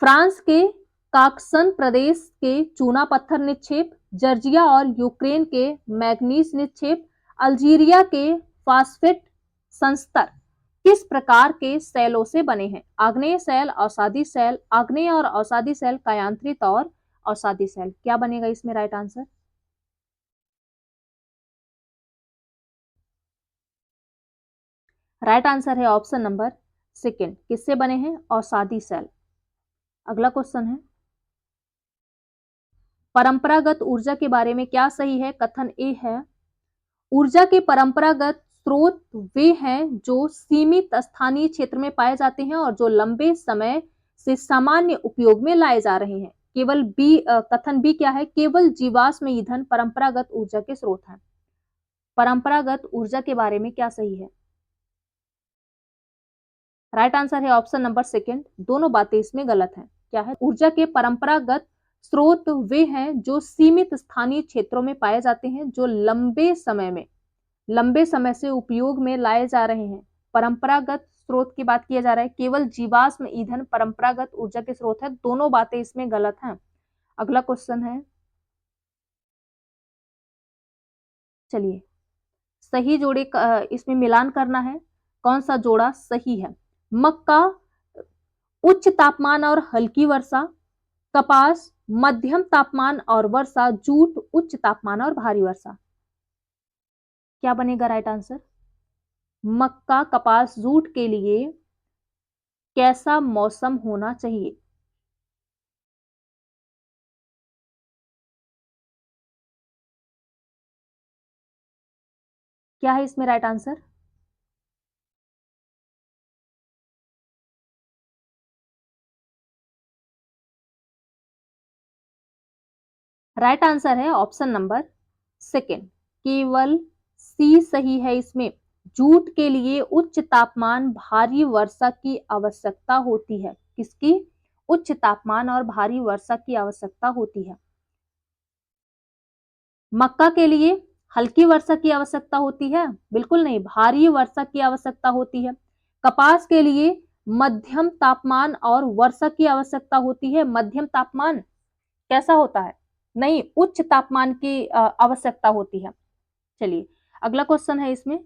फ्रांस के काक्सन प्रदेश के चूना पत्थर निक्षेप, जर्जिया और यूक्रेन के मैग्नीज निक्षेप, अल्जीरिया के फास्फेट संस्तर किस प्रकार के सेलों से बने हैं? आग्नेय सेल, अवसादी सेल, आग्नेय और अवसादी सेल, कायांतरित और अवसादी सेल। क्या बनेगा इसमें राइट आंसर? राइट आंसर है ऑप्शन नंबर सेकेंड, किससे बने हैं? अवसादी सेल। अगला क्वेश्चन है, परंपरागत ऊर्जा के बारे में क्या सही है? कथन ए है, ऊर्जा के परंपरागत स्रोत वे हैं जो सीमित स्थानीय क्षेत्र में पाए जाते हैं और जो लंबे समय से सामान्य उपयोग में लाए जा रहे हैं। केवल बी, कथन बी क्या है? केवल जीवाश्म ईंधन परंपरागत ऊर्जा के स्रोत हैं। परंपरागत ऊर्जा के बारे में क्या सही है? राइट आंसर है ऑप्शन नंबर सेकेंड, दोनों बातें इसमें गलत हैं। क्या है? ऊर्जा के परंपरागत स्रोत वे हैं जो सीमित स्थानीय क्षेत्रों में पाए जाते हैं, जो लंबे समय से उपयोग में लाए जा रहे हैं। परंपरागत स्रोत की बात किया जा रहा है, केवल जीवाश्म ईंधन परंपरागत ऊर्जा के स्रोत है, दोनों बातें इसमें गलत हैं। अगला क्वेश्चन है, चलिए सही जोड़े इसमें मिलान करना है, कौन सा जोड़ा सही है? मक्का उच्च तापमान और हल्की वर्षा, कपास मध्यम तापमान और वर्षा, जूट उच्च तापमान और भारी वर्षा। क्या बनेगा राइट आंसर? मक्का, कपास, जूट के लिए कैसा मौसम होना चाहिए? क्या है इसमें राइट आंसर? राइट आंसर है ऑप्शन नंबर सेकेंड, केवल सी सही है इसमें। जूट के लिए उच्च तापमान भारी वर्षा की आवश्यकता होती है। किसकी? उच्च तापमान और भारी वर्षा की आवश्यकता होती है। मक्का के लिए हल्की वर्षा की आवश्यकता होती है? बिल्कुल नहीं, भारी वर्षा की आवश्यकता होती है। कपास के लिए मध्यम तापमान और वर्षा की आवश्यकता होती है। मध्यम तापमान कैसा होता है? नहीं, उच्च तापमान की आवश्यकता होती है। चलिए, अगला क्वेश्चन है इसमें,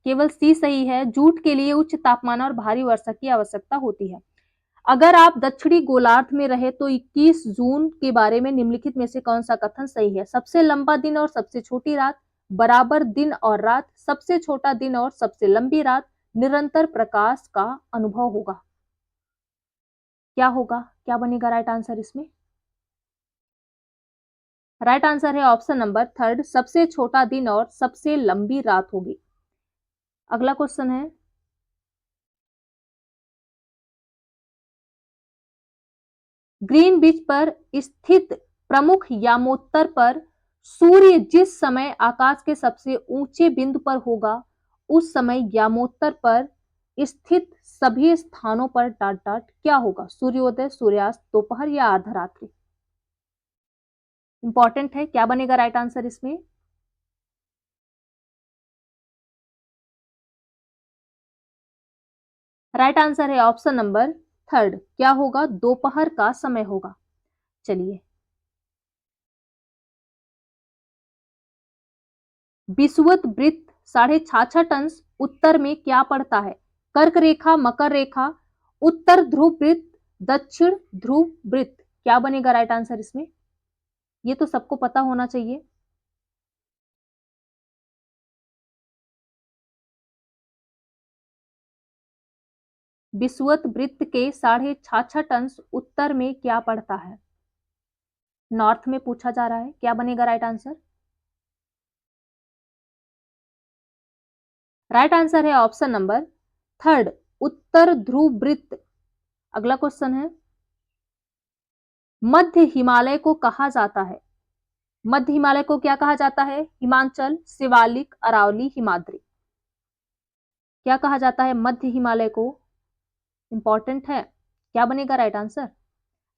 केवल सी सही है। जूट के लिए उच्च तापमान और भारी वर्षा की आवश्यकता होती है। अगर आप दक्षिणी गोलार्ध में रहे तो 21 जून के बारे में निम्नलिखित में से कौन सा कथन सही है? सबसे लंबा दिन और सबसे छोटी रात, बराबर दिन और रात, सबसे छोटा दिन और सबसे लंबी रात, निरंतर प्रकाश का अनुभव होगा। क्या होगा? क्या बनेगा राइट आंसर इसमें? राइट आंसर है ऑप्शन नंबर थर्ड, सबसे छोटा दिन और सबसे लंबी रात होगी। अगला क्वेश्चन है, ग्रीनविच पर स्थित प्रमुख यामोत्तर पर सूर्य जिस समय आकाश के सबसे ऊंचे बिंदु पर होगा, उस समय यामोत्तर पर स्थित सभी स्थानों पर डॉट डॉट क्या होगा? सूर्योदय, सूर्यास्त, दोपहर या अर्धरात्रि? इंपॉर्टेंट है, क्या बनेगा राइट आंसर इसमें? राइट आंसर है ऑप्शन नंबर थर्ड, क्या होगा? दोपहर का समय होगा। चलिए, विषुवत वृत्त 66.5 अंश उत्तर में क्या पड़ता है? कर्क रेखा, मकर रेखा, उत्तर ध्रुव वृत्त, दक्षिण ध्रुव वृत्त? क्या बनेगा राइट आंसर इसमें? ये तो सबको पता होना चाहिए। विषुवत वृत्त के 66.5 अंश उत्तर में क्या पड़ता है? नॉर्थ में पूछा जा रहा है। क्या बनेगा राइट आंसर? राइट आंसर है ऑप्शन नंबर थर्ड, उत्तर ध्रुव वृत्त। अगला क्वेश्चन है, मध्य हिमालय को कहा जाता है? मध्य हिमालय को क्या कहा जाता है? हिमांचल, शिवालिक, अरावली, हिमाद्री? क्या कहा जाता है मध्य हिमालय को? इंपॉर्टेंट है, क्या बनेगा राइट आंसर?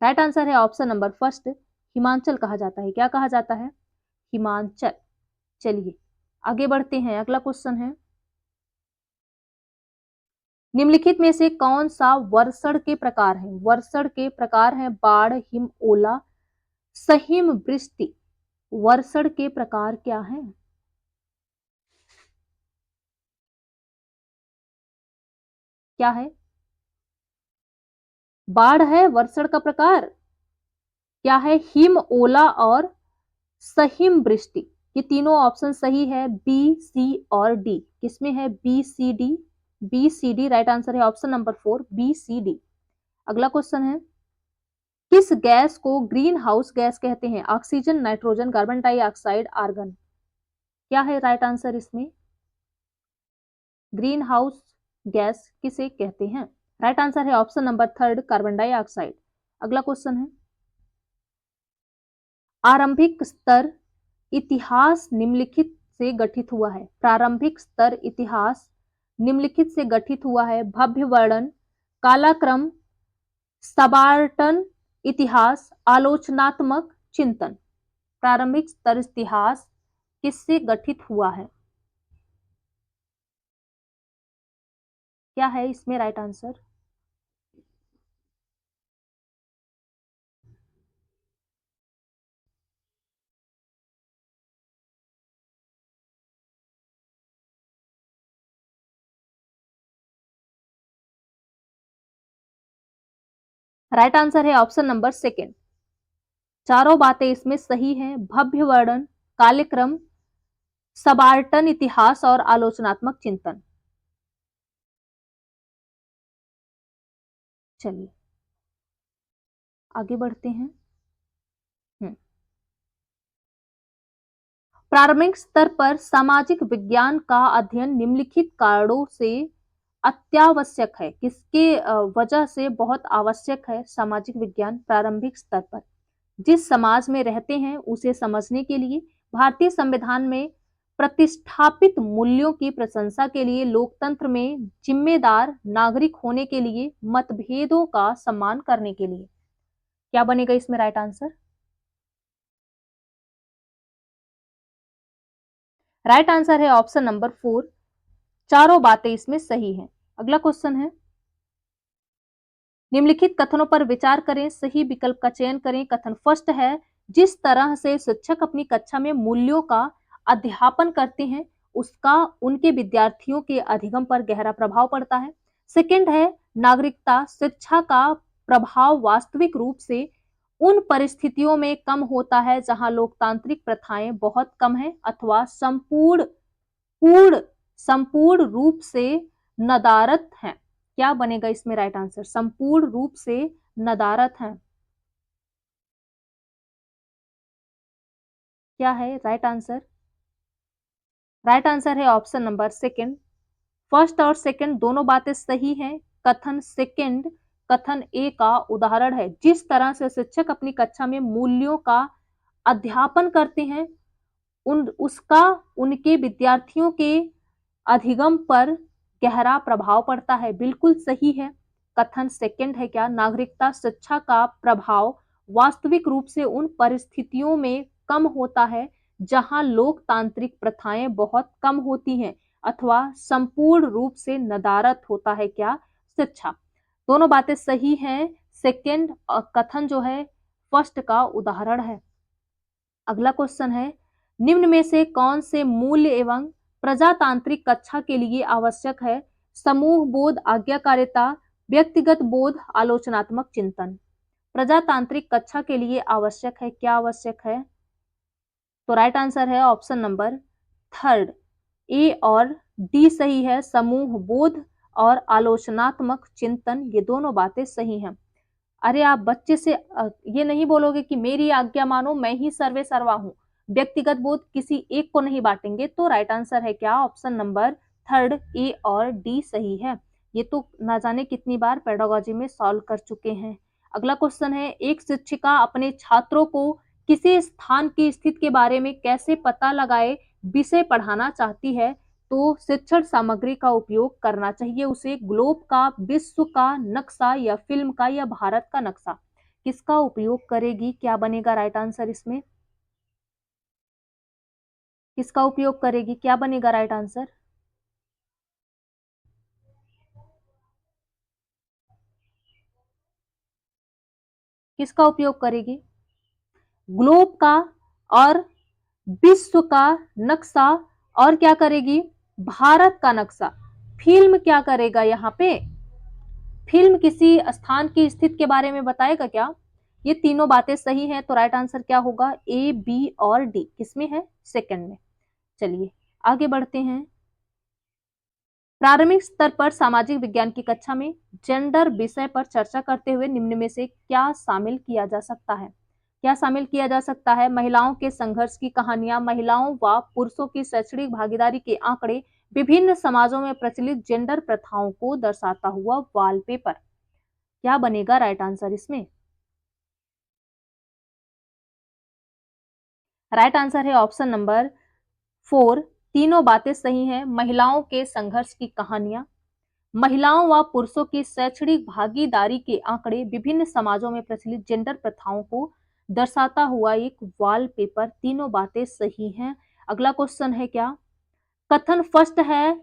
राइट आंसर है ऑप्शन नंबर फर्स्ट, हिमांचल कहा जाता है। क्या कहा जाता है? हिमांचल। चलिए, आगे बढ़ते हैं। अगला क्वेश्चन है, निम्नलिखित में से कौन सा वर्षण के प्रकार है? वर्षण के प्रकार है बाढ़, हिम, ओला, सहिम, वृष्टि। वर्षण के प्रकार क्या है? क्या है? बाढ़ है वर्षण का प्रकार। क्या है? हिम, ओला और सहिम वृष्टि। ये तीनों ऑप्शन सही है, बी, सी और डी। किसमें है? B, C, D. B, C, D right answer है option number 4, B, C, D. अगला क्वेश्चन है, किस गैस को ग्रीन हाउस गैस कहते हैं? Oxygen, nitrogen, carbon dioxide, argon? क्या है राइट आंसर इसमें? ग्रीन हाउस गैस किसे कहते हैं? राइट आंसर है option number third, carbon dioxide. अगला क्वेश्चन है, आरंभिक स्तर इतिहास निम्नलिखित से गठित हुआ है। प्रारंभिक स्तर इतिहास निम्नलिखित से गठित हुआ है। भव्य वर्णन, कालाक्रम, सबाल्टर्न इतिहास, आलोचनात्मक चिंतन? प्रारंभिक स्तर इतिहास किससे गठित हुआ है? क्या है इसमें राइट आंसर? राइट आंसर है ऑप्शन नंबर सेकेंड। चारों बातें इसमें सही हैं। भव्य वर्णन, कालक्रम, सबाल्टर्न इतिहास और आलोचनात्मक चिंतन। चलिए, आगे बढ़ते हैं। प्रारंभिक स्तर पर सामाजिक विज्ञान का अध्ययन निम्नलिखित कारणों से अत्यावश्यक है। किसके वजह से बहुत आवश्यक है सामाजिक विज्ञान प्रारंभिक स्तर पर? जिस समाज में रहते हैं उसे समझने के लिए, भारतीय संविधान में प्रतिष्ठापित मूल्यों की प्रशंसा के लिए, लोकतंत्र में जिम्मेदार नागरिक होने के लिए, मतभेदों का सम्मान करने के लिए। क्या बनेगा इसमें राइट आंसर? राइट आंसर है ऑप्शन नंबर 4, चारों बातें इसमें सही हैं। अगला क्वेश्चन है, निम्नलिखित कथनों पर विचार करें, सही विकल्प का चयन करें। कथन फर्स्ट है, जिस तरह से शिक्षक अपनी कक्षा में मूल्यों का अध्यापन करते हैं, उसका उनके विद्यार्थियों के अधिगम पर गहरा प्रभाव पड़ता है। सेकंड है, नागरिकता शिक्षा का प्रभाव वास्तविक रूप से उन परिस्थितियों में कम होता है जहां लोकतांत्रिक प्रथाएं बहुत कम है अथवा पूर्ण संपूर्ण रूप से नदारत हैं। क्या बनेगा इसमें राइट आंसर? संपूर्ण रूप से नदारत हैं। क्या है राइट आंसर? राइट आंसर है ऑप्शन नंबर सेकंड। फर्स्ट और सेकंड दोनों बातें सही हैं। कथन सेकंड कथन ए का उदाहरण है। जिस तरह से शिक्षक अपनी कक्षा में मूल्यों का अध्यापन करते हैं, उसका उनके विद्यार्थियों के अधिगम पर गहरा प्रभाव पड़ता है। बिल्कुल सही है। कथन सेकंड है क्या, नागरिकता शिक्षा का प्रभाव वास्तविक रूप से उन परिस्थितियों में कम होता है जहां लोकतांत्रिक प्रथाएं बहुत कम होती हैं अथवा संपूर्ण रूप से नदारत होता है क्या, शिक्षा। दोनों बातें सही हैं। सेकंड कथन जो है फर्स्ट का उदाहरण है। अगला क्वेश्चन है, निम्न में से कौन से मूल्य एवं प्रजातांत्रिक कक्षा के लिए आवश्यक है? समूह बोध, आज्ञाकारिता, व्यक्तिगत बोध, आलोचनात्मक चिंतन। प्रजातांत्रिक कक्षा के लिए आवश्यक है, क्या आवश्यक है? तो राइट आंसर है ऑप्शन नंबर थर्ड, ए और डी सही है। समूह बोध और आलोचनात्मक चिंतन, ये दोनों बातें सही हैं। अरे आप बच्चे से ये नहीं बोलोगे कि मेरी आज्ञा मानो, मैं ही सर्वे सर्वा हूं। व्यक्तिगत बोध किसी एक को नहीं बांटेंगे। तो राइट आंसर है क्या, ऑप्शन नंबर थर्ड, ए और डी सही है। ये तो ना जाने कितनी बार पेडागोजी में सॉल्व कर चुके हैं। अगला क्वेश्चन है, एक शिक्षिका अपने छात्रों को किसी स्थान की स्थिति के बारे में कैसे पता लगाए विषय पढ़ाना चाहती है? तो शिक्षण सामग्री का उपयोग करना चाहिए उसे। ग्लोब का, विश्व का नक्शा या फिल्म का या भारत का नक्शा, किसका उपयोग करेगी? क्या बनेगा राइट आंसर इसमें? किसका उपयोग करेगी? क्या बनेगा राइट आंसर? किसका उपयोग करेगी? ग्लोब का और विश्व का नक्शा, और क्या करेगी? भारत का नक्शा। फिल्म क्या करेगा यहाँ पे? फिल्म किसी स्थान की स्थिति के बारे में बताएगा क्या? ये तीनों बातें सही हैं। तो राइट आंसर क्या होगा? ए, बी और डी। किसमें है? सेकंड में। चलिए आगे बढ़ते हैं। प्रारंभिक स्तर पर सामाजिक विज्ञान की कक्षा में जेंडर विषय पर चर्चा करते हुए निम्न में से क्या शामिल किया जा सकता है? क्या शामिल किया जा सकता है? महिलाओं के संघर्ष की कहानियां, महिलाओं व पुरुषों की शैक्षणिक भागीदारी के आंकड़े, विभिन्न समाजों में प्रचलित जेंडर प्रथाओं को दर्शाता हुआ वॉलपेपर। क्या बनेगा राइट आंसर इसमें? राइट आंसर है ऑप्शन नंबर 4, तीनों बातें सही हैं। महिलाओं के संघर्ष की कहानियां, महिलाओं व पुरुषों की शैक्षणिक भागीदारी के आंकड़े, विभिन्न समाजों में प्रचलित जेंडर प्रथाओं को दर्शाता हुआ एक वॉलपेपर, तीनों बातें सही हैं। अगला क्वेश्चन है क्या, कथन फर्स्ट है,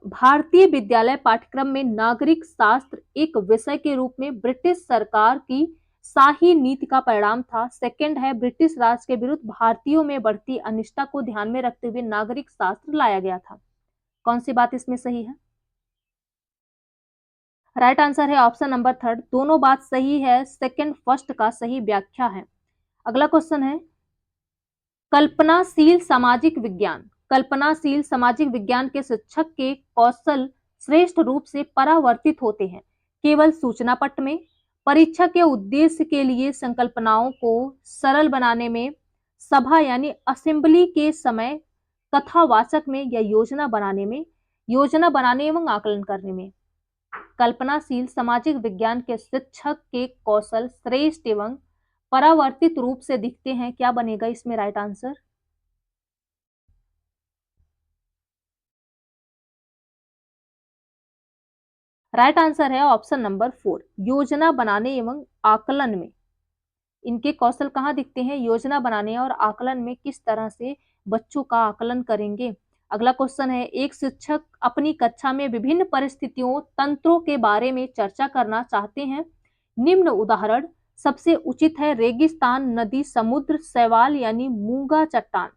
भारतीय विद्यालय पाठ्यक्रम में नागरिक शास्त्र एक विषय के रूप में ब्रिटिश सरकार की शाही नीति का परिणाम था। सेकंड है, ब्रिटिश राज के विरुद्ध भारतीयों में बढ़ती अनिष्टता को ध्यान में रखते हुए नागरिक शास्त्र लाया गया था। कौन सी बात इसमें सही है? राइट आंसर है ऑप्शन नंबर थर्ड, दोनों बात सही है। सेकंड फर्स्ट का सही व्याख्या है। अगला क्वेश्चन है, कल्पनाशील सामाजिक विज्ञान, कल्पनाशील सामाजिक विज्ञान के शिक्षक के कौशल श्रेष्ठ रूप से परावर्तित होते हैं केवल सूचना पट में, परीक्षा के उद्देश्य के लिए संकल्पनाओं को सरल बनाने में, सभा यानी असेंबली के समय कथावाचक में, या योजना बनाने एवं आकलन करने में। कल्पनाशील सामाजिक विज्ञान के शिक्षक के कौशल श्रेष्ठ एवं परावर्तित रूप से दिखते हैं। क्या बनेगा इसमें राइट आंसर? राइट आंसर है ऑप्शन नंबर 4, योजना बनाने एवं आकलन में। इनके कौशल कहाँ दिखते हैं? योजना बनाने और आकलन में किस तरह से बच्चों का आकलन करेंगे। अगला क्वेश्चन है, एक शिक्षक अपनी कक्षा में विभिन्न परिस्थितियों तंत्रों के बारे में चर्चा करना चाहते हैं। निम्न उदाहरण सबसे उचित है? रेगिस्तान, नदी, समुद्र, शैवाल यानी मूंगा चट्टान।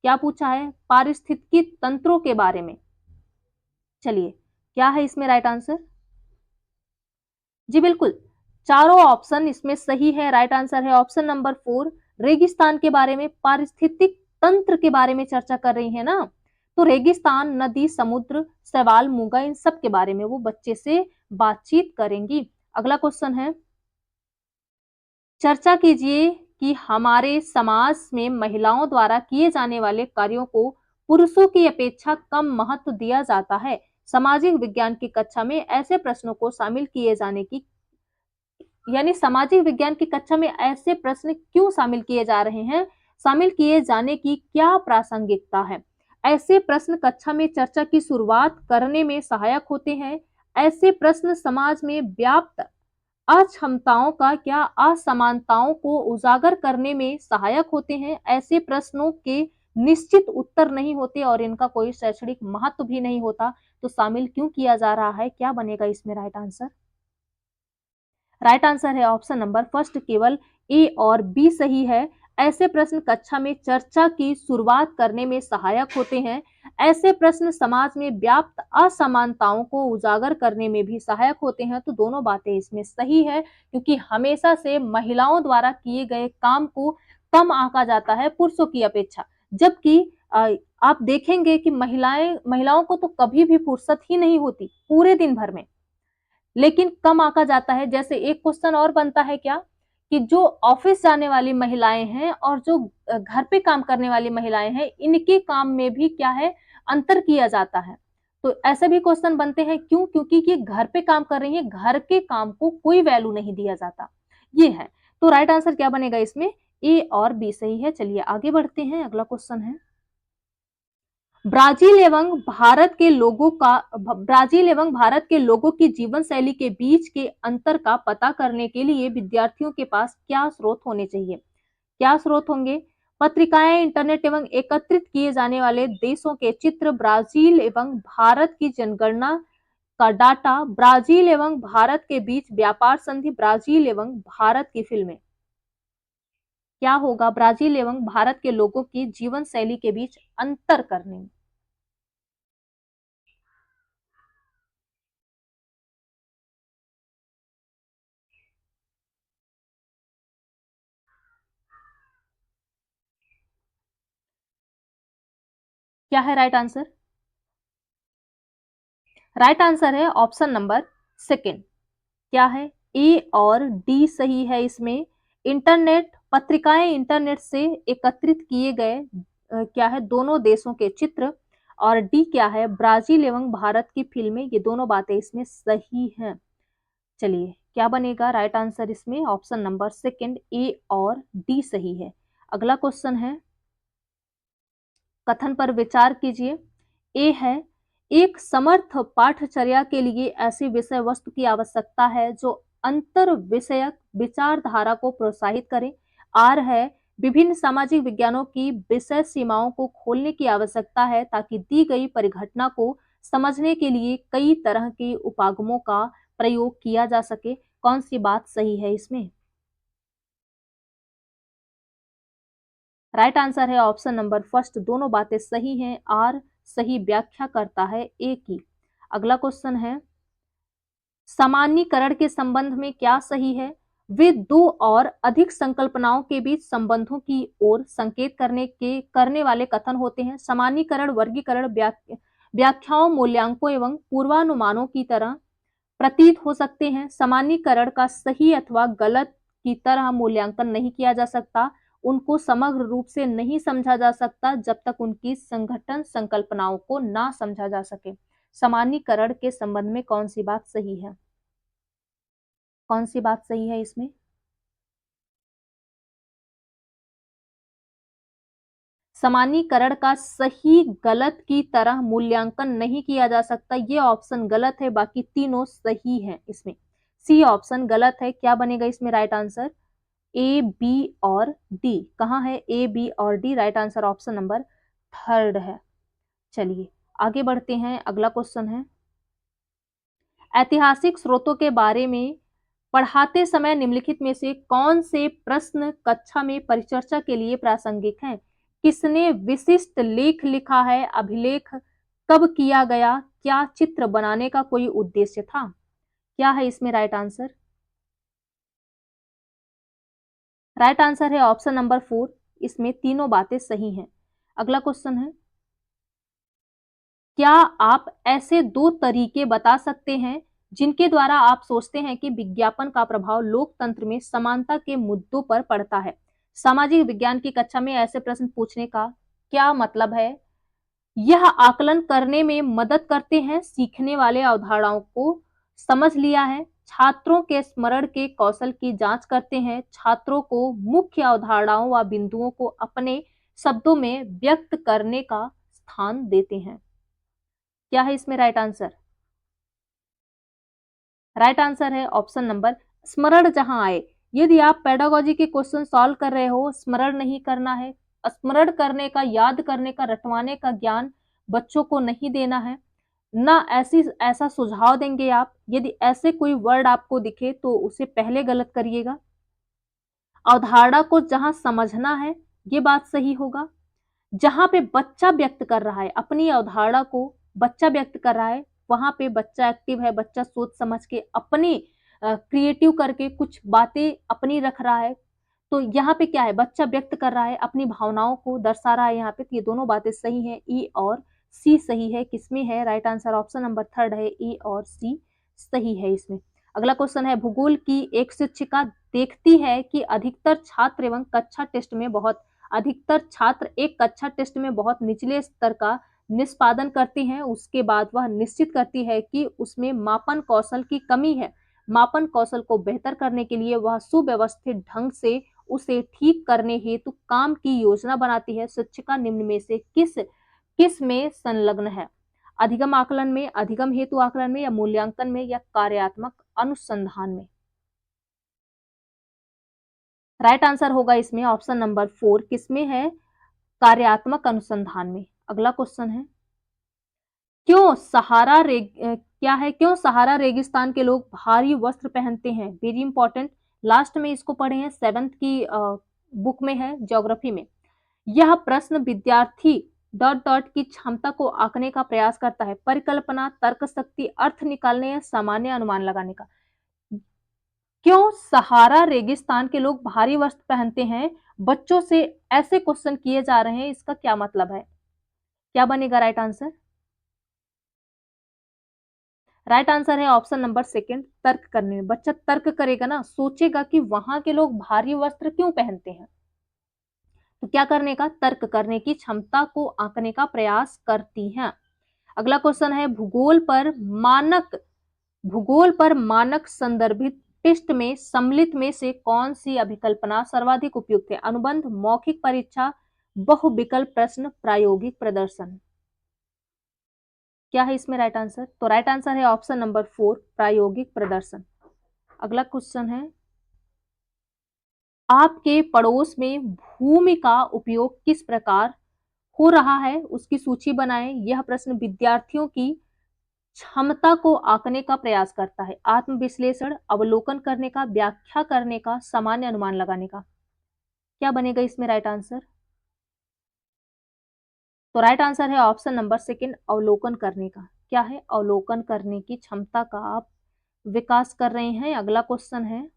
क्या पूछा है? पारिस्थितिकी तंत्रों के बारे में। चलिए, क्या है इसमें राइट आंसर? जी बिल्कुल, चारों ऑप्शन इसमें सही है। राइट आंसर है ऑप्शन नंबर 4, रेगिस्तान के बारे में, पारिस्थितिक तंत्र के बारे में चर्चा कर रही है ना, तो रेगिस्तान, नदी, समुद्र, शैवाल, मूंगा, इन सब के बारे में वो बच्चे से बातचीत करेंगी। अगला क्वेश्चन है, चर्चा कीजिए कि हमारे समाज में महिलाओं द्वारा किए जाने वाले कार्यों को पुरुषों की अपेक्षा कम महत्व दिया जाता है। सामाजिक विज्ञान की कक्षा में ऐसे प्रश्नों को शामिल किए जाने की, यानी सामाजिक विज्ञान की कक्षा में ऐसे प्रश्न क्यों शामिल किए जा रहे हैं, शामिल किए जाने की क्या प्रासंगिकता है। ऐसे प्रश्न कक्षा में चर्चा की शुरुआत करने में सहायक होते हैं। ऐसे प्रश्न समाज में व्याप्त अक्षमताओं का क्या असमानताओं को उजागर करने में सहायक होते हैं। ऐसे प्रश्नों के निश्चित उत्तर नहीं होते और इनका कोई शैक्षणिक महत्व भी नहीं होता, तो शामिल क्यों किया जा रहा है? क्या बनेगा इसमें राइट आंसर? राइट आंसर है ऑप्शन नंबर फर्स्ट, केवल ए और बी सही है। ऐसे प्रश्न कक्षा में चर्चा की शुरुआत करने में सहायक होते हैं। ऐसे प्रश्न समाज में व्याप्त असमानताओं को उजागर करने में भी सहायक होते हैं, तो दोनों बातें इसमें सही है, क्योंकि हमेशा से महिलाओं द्वारा किए गए काम को कम आंका जाता है पुरुषों की अपेक्षा। जबकि आप देखेंगे कि महिलाओं को तो कभी भी फुर्सत ही नहीं होती पूरे दिन भर में, लेकिन कम आंका जाता है। जैसे एक क्वेश्चन और बनता है क्या, कि जो ऑफिस जाने वाली महिलाएं हैं और जो घर पे काम करने वाली महिलाएं हैं, इनके काम में भी क्या है, अंतर किया जाता है। तो ऐसे भी क्वेश्चन बनते हैं, क्यों? क्योंकि ये घर पे काम कर रही है, घर के काम को कोई वैल्यू नहीं दिया जाता, ये है। तो राइट आंसर क्या बनेगा इसमें? ए और बी सही है। चलिए आगे बढ़ते हैं, अगला क्वेश्चन है, ब्राजील एवं भारत के लोगों की जीवन शैली के बीच के अंतर का पता करने के लिए विद्यार्थियों के पास क्या स्रोत होने चाहिए? क्या स्रोत होंगे? पत्रिकाएं, इंटरनेट एवं एकत्रित किए जाने वाले देशों के चित्र, ब्राजील एवं भारत की जनगणना का डाटा, ब्राजील एवं भारत के बीच व्यापार संधि, ब्राजील एवं भारत की फिल्में। क्या होगा ब्राजील एवं भारत के लोगों की जीवन शैली के बीच अंतर करने में? क्या है राइट आंसर? राइट आंसर है ऑप्शन नंबर सेकंड। क्या है? ए और डी सही है इसमें। इंटरनेट, पत्रिकाएं इंटरनेट से एकत्रित किए गए क्या है, दोनों देशों के चित्र, और डी क्या है, ब्राजील एवं भारत की फिल्में, ये दोनों बातें इसमें सही हैं। चलिए, क्या बनेगा राइट आंसर इसमें? ऑप्शन नंबर सेकंड, ए और डी सही है। अगला क्वेश्चन है, कथन पर विचार कीजिए। ए है, एक समर्थ पाठचर्या के लिए ऐसी विषय वस्तु की आवश्यकता है जो अंतर विषयक विचारधारा को प्रोत्साहित करे। आर है, विभिन्न सामाजिक विज्ञानों की विषय सीमाओं को खोलने की आवश्यकता है ताकि दी गई परिघटना को समझने के लिए कई तरह के उपागमों का प्रयोग किया जा सके। कौन सी बात सही है इसमें? राइट आंसर है ऑप्शन नंबर फर्स्ट, दोनों बातें सही हैं। आर सही व्याख्या करता है ए की। अगला क्वेश्चन है, सामान्यीकरण के संबंध में क्या सही है? वे दो और अधिक संकल्पनाओं के बीच संबंधों की ओर संकेत करने वाले कथन होते हैं। सामान्यीकरण वर्गीकरण, व्याख्याओं, मूल्यांकों एवं पूर्वानुमानों की तरह प्रतीत हो सकते हैं। सामान्यीकरण का सही अथवा गलत की तरह मूल्यांकन नहीं किया जा सकता। उनको समग्र रूप से नहीं समझा जा सकता जब तक उनकी संगठन संकल्पनाओं को ना समझा जा सके। सामान्यीकरण के संबंध में कौन सी बात सही है? कौन सी बात सही है इसमें? सामान्यीकरण का सही गलत की तरह मूल्यांकन नहीं किया जा सकता, ये ऑप्शन गलत है, बाकी तीनों सही है। इसमें सी ऑप्शन गलत है। क्या बनेगा इसमें राइट आंसर? ए, बी और डी। कहाँ है ए, बी और D? Right answer option number third है। चलिए आगे बढ़ते हैं, अगला क्वेश्चन है, ऐतिहासिक स्रोतों के बारे में पढ़ाते समय निम्नलिखित में से कौन से प्रश्न कक्षा में परिचर्चा के लिए प्रासंगिक हैं? किसने विशिष्ट लेख लिखा है? अभिलेख कब किया गया? क्या चित्र बनाने का कोई उद्देश्य था? क्या है इसमें राइट आंसर? राइट आंसर है ऑप्शन नंबर 4। इसमें तीनों बातें सही हैं। अगला क्वेश्चन है, क्या आप ऐसे 2 तरीके बता सकते हैं जिनके द्वारा आप सोचते हैं कि विज्ञापन का प्रभाव लोकतंत्र में समानता के मुद्दों पर पड़ता है? सामाजिक विज्ञान की कक्षा में ऐसे प्रश्न पूछने का क्या मतलब है? यह आकलन करने में मदद करते हैं, सीखने वाले अवधारणाओं को समझ लिया है, छात्रों के स्मरण के कौशल की जांच करते हैं, छात्रों को मुख्य अवधारणाओं व बिंदुओं को अपने शब्दों में व्यक्त करने का स्थान देते हैं। क्या है इसमें राइट आंसर? राइट आंसर है ऑप्शन नंबर स्मरण जहां आए। यदि आप पेडागोजी के क्वेश्चन सॉल्व कर रहे हो, स्मरण नहीं करना है, स्मरण करने का, याद करने का, रटवाने का ज्ञान बच्चों को नहीं देना है ना, ऐसा सुझाव देंगे आप। यदि ऐसे कोई वर्ड आपको दिखे तो उसे पहले गलत करिएगा। अवधारणा को जहां समझना है, ये बात सही होगा। जहां पे बच्चा व्यक्त कर रहा है अपनी अवधारणा को, बच्चा व्यक्त कर रहा है, वहां पे बच्चा एक्टिव है, बच्चा सोच समझ के अपनी क्रिएटिव करके कुछ बातें अपनी रख रहा है, तो यहाँ पे क्या है, बच्चा व्यक्त कर रहा है, अपनी भावनाओं को दर्शा रहा है यहाँ पे। तो ये दोनों बातें सही है, ई और सी सही है। किसमें है right answer? Option number third है, ई और सी सही है इसमें। अगला क्वेश्चन है, भूगोल की एक शिक्षिका देखती है कि अधिकतर छात्र एक कक्षा टेस्ट में बहुत निचले स्तर का निष्पादन करते हैं, उसके बाद वह निश्चित करती है कि उसमें मापन कौशल की कमी है। मापन कौशल को बेहतर करने के लिए वह सुव्यवस्थित ढंग से उसे ठीक करने हेतु काम की योजना बनाती है। शिक्षिका निम्न में से किस किस में संलग्न है? अधिगम आकलन में, अधिगम हेतु आकलन में, या मूल्यांकन में, या कार्यात्मक अनुसंधान में? राइट आंसर होगा इसमें ऑप्शन नंबर 4। किसमें है? कार्यात्मक अनुसंधान में। अगला क्वेश्चन है, क्यों सहारा रेगिस्तान के लोग भारी वस्त्र पहनते हैं? वेरी इंपॉर्टेंट, लास्ट में इसको पढ़े हैं, 7th की बुक में है, ज्योग्राफी में। यह प्रश्न विद्यार्थी डॉट डॉट की क्षमता को आंकने का प्रयास करता है, परिकल्पना, तर्क शक्ति, अर्थ निकालने या सामान्य अनुमान लगाने का। क्यों सहारा रेगिस्तान के लोग भारी वस्त्र पहनते हैं? बच्चों से ऐसे क्वेश्चन किए जा रहे हैं, इसका क्या मतलब है? क्या बनेगा राइट आंसर? राइट आंसर है ऑप्शन नंबर 2, तर्क करने में। बच्चा तर्क करेगा ना, सोचेगा कि वहां के लोग भारी वस्त्र क्यों पहनते हैं, तो क्या करने का? तर्क करने की क्षमता को आंकने का प्रयास करती हैं। अगला क्वेश्चन है, भूगोल पर मानक संदर्भित पृष्ठ में सम्मिलित में से कौन सी अभिकल्पना सर्वाधिक उपयुक्त है? अनुबंध, मौखिक परीक्षा, बहुविकल्प प्रश्न, प्रायोगिक प्रदर्शन? क्या है इसमें राइट आंसर? तो राइट आंसर है ऑप्शन नंबर 4, प्रायोगिक प्रदर्शन। अगला क्वेश्चन है, आपके पड़ोस में भूमि का उपयोग किस प्रकार हो रहा है, उसकी सूची बनाएं। यह प्रश्न विद्यार्थियों की क्षमता को आंकने का प्रयास करता है। आत्मविश्लेषण, अवलोकन करने का, व्याख्या करने का, सामान्य अनुमान लगाने का? क्या बनेगा इसमें राइट आंसर? तो राइट आंसर है ऑप्शन नंबर 2, अवलोकन करने का। क्या है? अवलोकन करने की क्षमता का आप विकास कर रहे हैं। अगला क्वेश्चन है,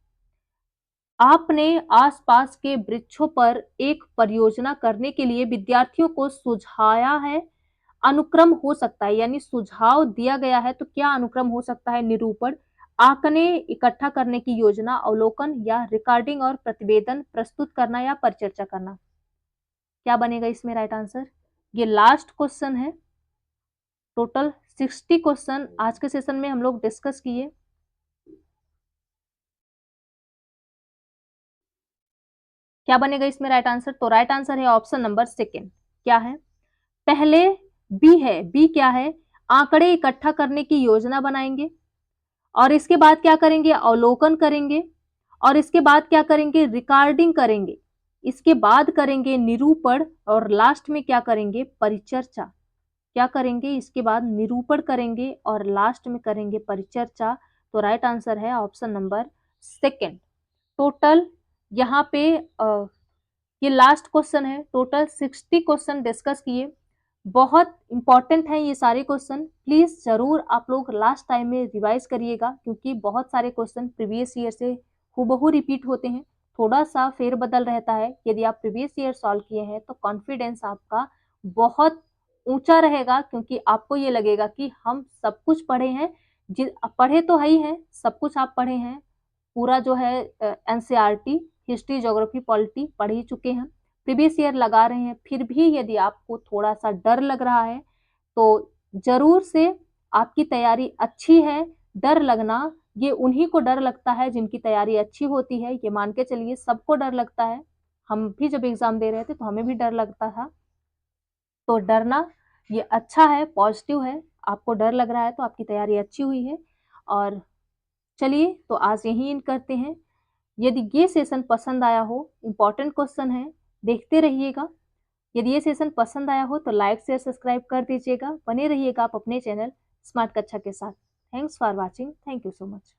आपने आसपास के वृक्षों पर एक परियोजना करने के लिए विद्यार्थियों को सुझाया है। अनुक्रम हो सकता है, यानी सुझाव दिया गया है, तो क्या अनुक्रम हो सकता है? निरूपण, आंकने इकट्ठा करने की योजना, अवलोकन, या रिकॉर्डिंग और प्रतिवेदन प्रस्तुत करना, या परिचर्चा करना? क्या बनेगा इसमें राइट आंसर? ये लास्ट क्वेश्चन है। टोटल 60 क्वेश्चन आज के सेशन में हम लोग डिस्कस किए। क्या बनेगा इसमें राइट आंसर? तो राइट आंसर है ऑप्शन नंबर 2, क्या है? पहले बी है, बी क्या है? आंकड़े इकट्ठा करने की योजना बनाएंगे और इसके बाद क्या करेंगे? अवलोकन करेंगे और इसके बाद क्या करेंगे? रिकॉर्डिंग करेंगे, इसके बाद करेंगे निरूपण और लास्ट में क्या करेंगे? परिचर्चा। क्या करेंगे? इसके बाद निरूपण करेंगे और लास्ट में करेंगे परिचर्चा। तो राइट आंसर है ऑप्शन नंबर सेकंड। टोटल यहाँ पे ये लास्ट क्वेश्चन है, टोटल 60 क्वेश्चन डिस्कस किए। बहुत इंपॉर्टेंट है ये सारे क्वेश्चन, प्लीज जरूर आप लोग लास्ट टाइम में रिवाइज करिएगा क्योंकि बहुत सारे क्वेश्चन प्रीवियस ईयर से हूबहू रिपीट होते हैं, थोड़ा सा फेरबदल रहता है। यदि आप प्रीवियस ईयर सॉल्व किए हैं तो कॉन्फिडेंस आपका बहुत ऊंचा रहेगा क्योंकि आपको ये लगेगा कि हम सब कुछ पढ़े हैं। पढ़े तो है ही है, सब कुछ आप पढ़े हैं, पूरा जो है एनसीईआरटी हिस्ट्री ज्योग्राफी पॉलिटी पढ़ ही चुके हैं, प्रीवियस ईयर लगा रहे हैं। फिर भी यदि आपको थोड़ा सा डर लग रहा है तो जरूर से आपकी तैयारी अच्छी है। डर लगना ये उन्हीं को डर लगता है जिनकी तैयारी अच्छी होती है, ये मान के चलिए सबको डर लगता है। हम भी जब एग्जाम दे रहे थे तो हमें भी डर लगता था, तो डरना ये अच्छा है, पॉजिटिव है। आपको डर लग रहा है तो आपकी तैयारी अच्छी हुई है। और चलिए तो आज यही इन करते हैं। यदि ये सेशन पसंद आया हो, इंपॉर्टेंट क्वेश्चन है, देखते रहिएगा। यदि ये सेशन पसंद आया हो तो लाइक शेयर सब्सक्राइब कर दीजिएगा। बने रहिएगा आप अपने चैनल स्मार्ट कक्षा के साथ। Thanks for watching, thank you so much.